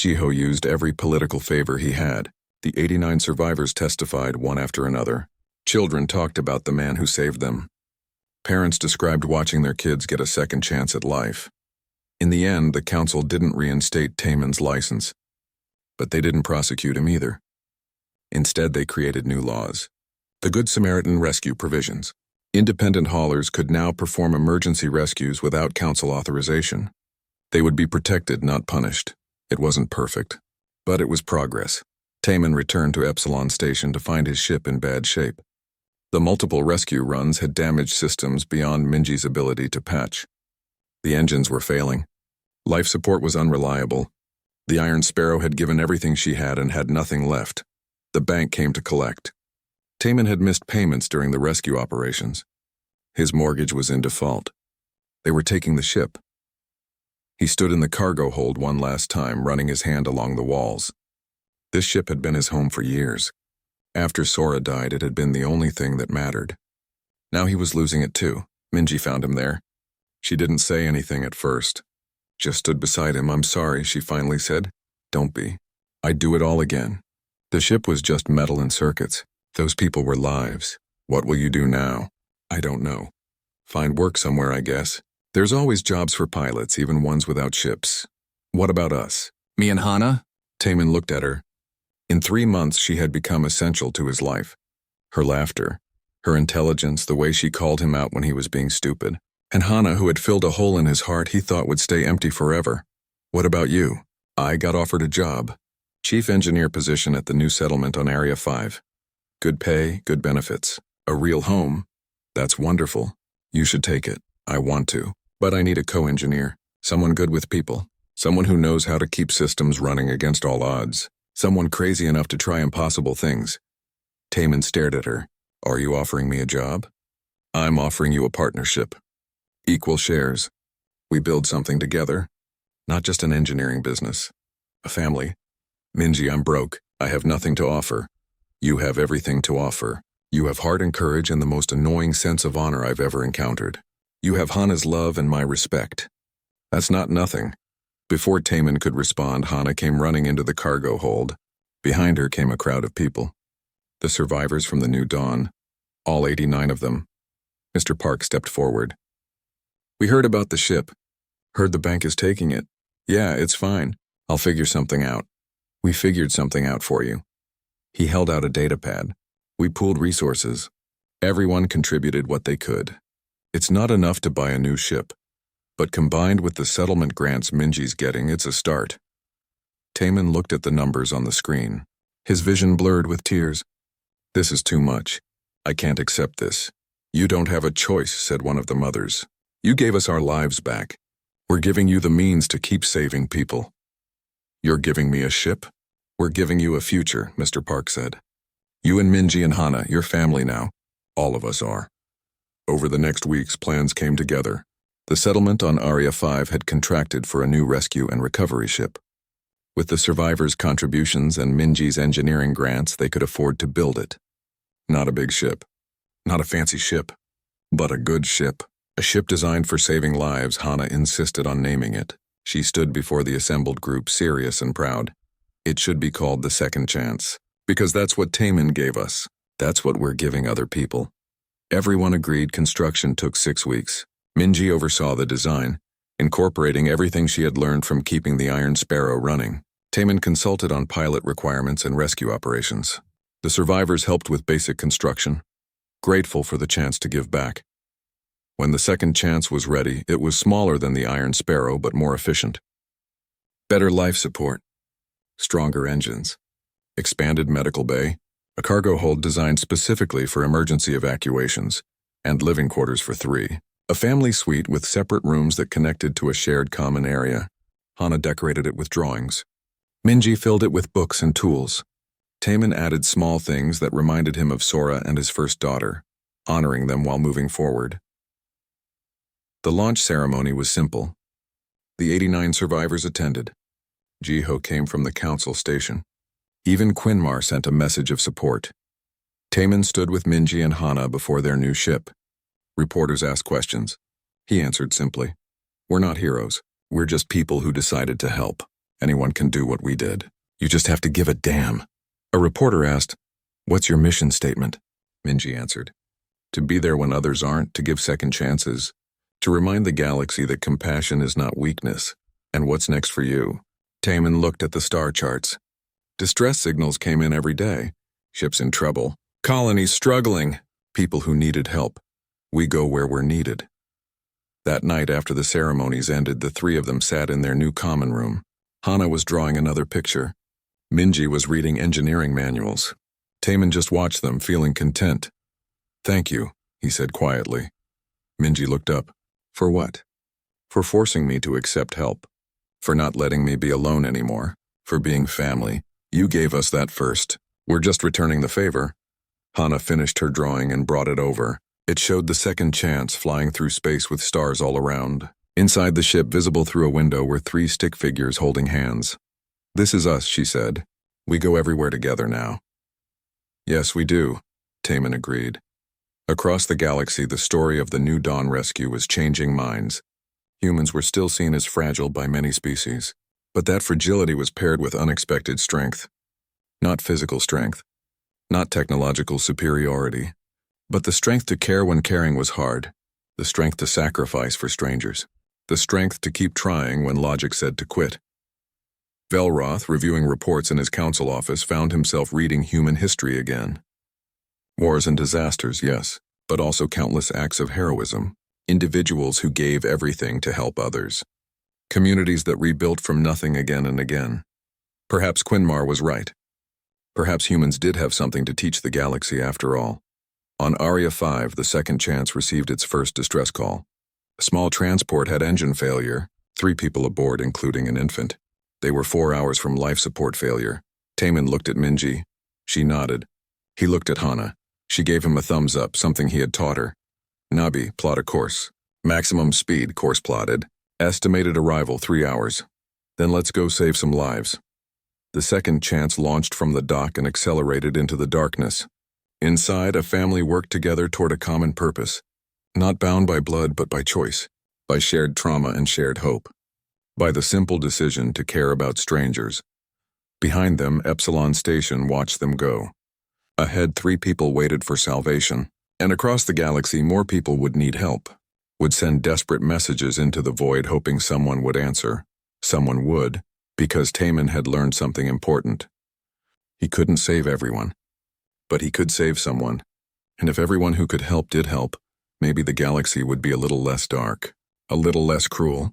Jiho used every political favor he had. The 89 survivors testified one after another. Children talked about the man who saved them. Parents described watching their kids get a second chance at life. In the end, the council didn't reinstate Taman's license, but they didn't prosecute him either. Instead, they created new laws. The Good Samaritan Rescue Provisions. Independent haulers could now perform emergency rescues without council authorization. They would be protected, not punished. It wasn't perfect, but it was progress. Taman returned to Epsilon Station to find his ship in bad shape. The multiple rescue runs had damaged systems beyond Minji's ability to patch. The engines were failing. Life support was unreliable. The Iron Sparrow had given everything she had and had nothing left. The bank came to collect. Taman had missed payments during the rescue operations. His mortgage was in default. They were taking the ship. He stood in the cargo hold one last time, running his hand along the walls. This ship had been his home for years. After Sora died, it had been the only thing that mattered. Now he was losing it too. Minji found him there. She didn't say anything at first. Just stood beside him. I'm sorry, she finally said. Don't be. I'd do it all again. The ship was just metal and circuits. Those people were lives. What will you do now? I don't know. Find work somewhere, I guess. There's always jobs for pilots, even ones without ships. What about us? Me and Hana? Taman looked at her. In 3 months, she had become essential to his life. Her laughter, her intelligence, the way she called him out when he was being stupid. And Hana, who had filled a hole in his heart he thought would stay empty forever. What about you? I got offered a job. Chief engineer position at the new settlement on Area 5. Good pay, good benefits. A real home. That's wonderful. You should take it. I want to. But I need a co-engineer. Someone good with people. Someone who knows how to keep systems running against all odds. Someone crazy enough to try impossible things. Taman stared at her. Are you offering me a job? I'm offering you a partnership. Equal shares. We build something together. Not just an engineering business. A family. Minji, I'm broke. I have nothing to offer. You have everything to offer. You have heart and courage and the most annoying sense of honor I've ever encountered. You have Hana's love and my respect. That's not nothing. Before Taman could respond, Hana came running into the cargo hold. Behind her came a crowd of people. The survivors from the New Dawn. All 89 of them. Mr. Park stepped forward. We heard about the ship. Heard the bank is taking it. Yeah, it's fine. I'll figure something out. We figured something out for you. He held out a datapad. We pooled resources. Everyone contributed what they could. It's not enough to buy a new ship, but combined with the settlement grants Minji's getting, it's a start. Taman looked at the numbers on the screen. His vision blurred with tears. This is too much. I can't accept this. You don't have a choice, said one of the mothers. You gave us our lives back. We're giving you the means to keep saving people. You're giving me a ship? We're giving you a future, Mr. Park said. You and Minji and Hana, you're family now. All of us are. Over the next weeks, plans came together. The settlement on Area 5 had contracted for a new rescue and recovery ship. With the survivors' contributions and Minji's engineering grants, they could afford to build it. Not a big ship. Not a fancy ship. But a good ship. A ship designed for saving lives, Hana insisted on naming it. She stood before the assembled group, serious and proud. It should be called the Second Chance. Because that's what Taman gave us. That's what we're giving other people. Everyone agreed construction took 6 weeks. Minji oversaw the design. Incorporating everything she had learned from keeping the Iron Sparrow running, Taman consulted on pilot requirements and rescue operations. The survivors helped with basic construction, grateful for the chance to give back. When the second chance was ready, it was smaller than the Iron Sparrow but more efficient. Better life support, stronger engines, expanded medical bay, a cargo hold designed specifically for emergency evacuations, and living quarters for 3. A family suite with separate rooms that connected to a shared common area. Hana decorated it with drawings. Minji filled it with books and tools. Taman added small things that reminded him of Sora and his first daughter, honoring them while moving forward. The launch ceremony was simple. The 89 survivors attended. Jiho came from the council station. Even Quinmar sent a message of support. Taman stood with Minji and Hana before their new ship. Reporters asked questions. He answered simply, "We're not heroes. We're just people who decided to help. Anyone can do what we did. You just have to give a damn." A reporter asked, "What's your mission statement?" Minji answered, "To be there when others aren't, to give second chances, to remind the galaxy that compassion is not weakness. And what's next for you?" Taman looked at the star charts. Distress signals came in every day. Ships in trouble. Colonies struggling. People who needed help. We go where we're needed. That night after the ceremonies ended, the 3 of them sat in their new common room. Hana was drawing another picture. Minji was reading engineering manuals. Taman just watched them, feeling content. "Thank you," he said quietly. Minji looked up. "For what?" "For forcing me to accept help. For not letting me be alone anymore. For being family. You gave us that first. We're just returning the favor." Hana finished her drawing and brought it over. It showed the second chance flying through space with stars all around. Inside the ship, visible through a window, were 3 stick figures holding hands. "This is us," she said. "We go everywhere together now." "Yes, we do," Taman agreed. Across the galaxy, the story of the New Dawn rescue was changing minds. Humans were still seen as fragile by many species, but that fragility was paired with unexpected strength. Not physical strength, not technological superiority, but the strength to care when caring was hard, the strength to sacrifice for strangers, the strength to keep trying when logic said to quit. Velroth, reviewing reports in his council office, found himself reading human history again. Wars and disasters, yes, but also countless acts of heroism, individuals who gave everything to help others. Communities that rebuilt from nothing again and again. Perhaps Quinmar was right. Perhaps humans did have something to teach the galaxy after all. On Aria 5, the second chance received its first distress call. A small transport had engine failure, 3 people aboard including an infant. They were 4 hours from life support failure. Taman looked at Minji. She nodded. He looked at Hana. She gave him a thumbs up, something he had taught her. Nabi, plot a course. Maximum speed, course plotted. Estimated arrival 3 hours. Then let's go save some lives. The second chance launched from the dock and accelerated into the darkness. Inside, a family worked together toward a common purpose. Not bound by blood, but by choice. By shared trauma and shared hope. By the simple decision to care about strangers. Behind them, Epsilon Station watched them go. Ahead, 3 people waited for salvation. And across the galaxy, more people would need help. Would send desperate messages into the void hoping someone would answer. Someone would, because Taman had learned something important. He couldn't save everyone. But he could save someone. And if everyone who could help did help, maybe the galaxy would be a little less dark, a little less cruel,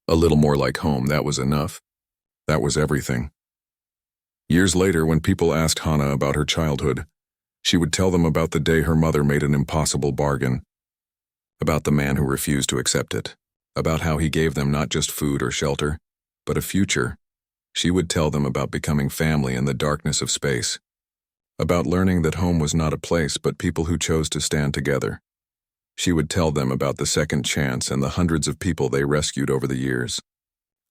a little more like home. That was enough. That was everything. Years later, when people asked Hana about her childhood, she would tell them about the day her mother made an impossible bargain, about the man who refused to accept it, about how he gave them not just food or shelter, but a future. She would tell them about becoming family in the darkness of space, about learning that home was not a place but people who chose to stand together. She would tell them about the second chance and the hundreds of people they rescued over the years,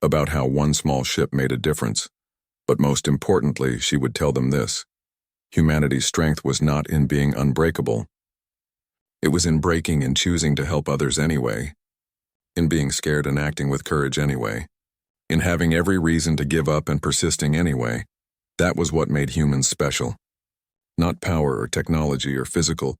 about how one small ship made a difference. But most importantly, she would tell them this: humanity's strength was not in being unbreakable. It was in breaking and choosing to help others anyway, in being scared and acting with courage anyway, in having every reason to give up and persisting anyway. That was what made humans special. Not power or technology or physical,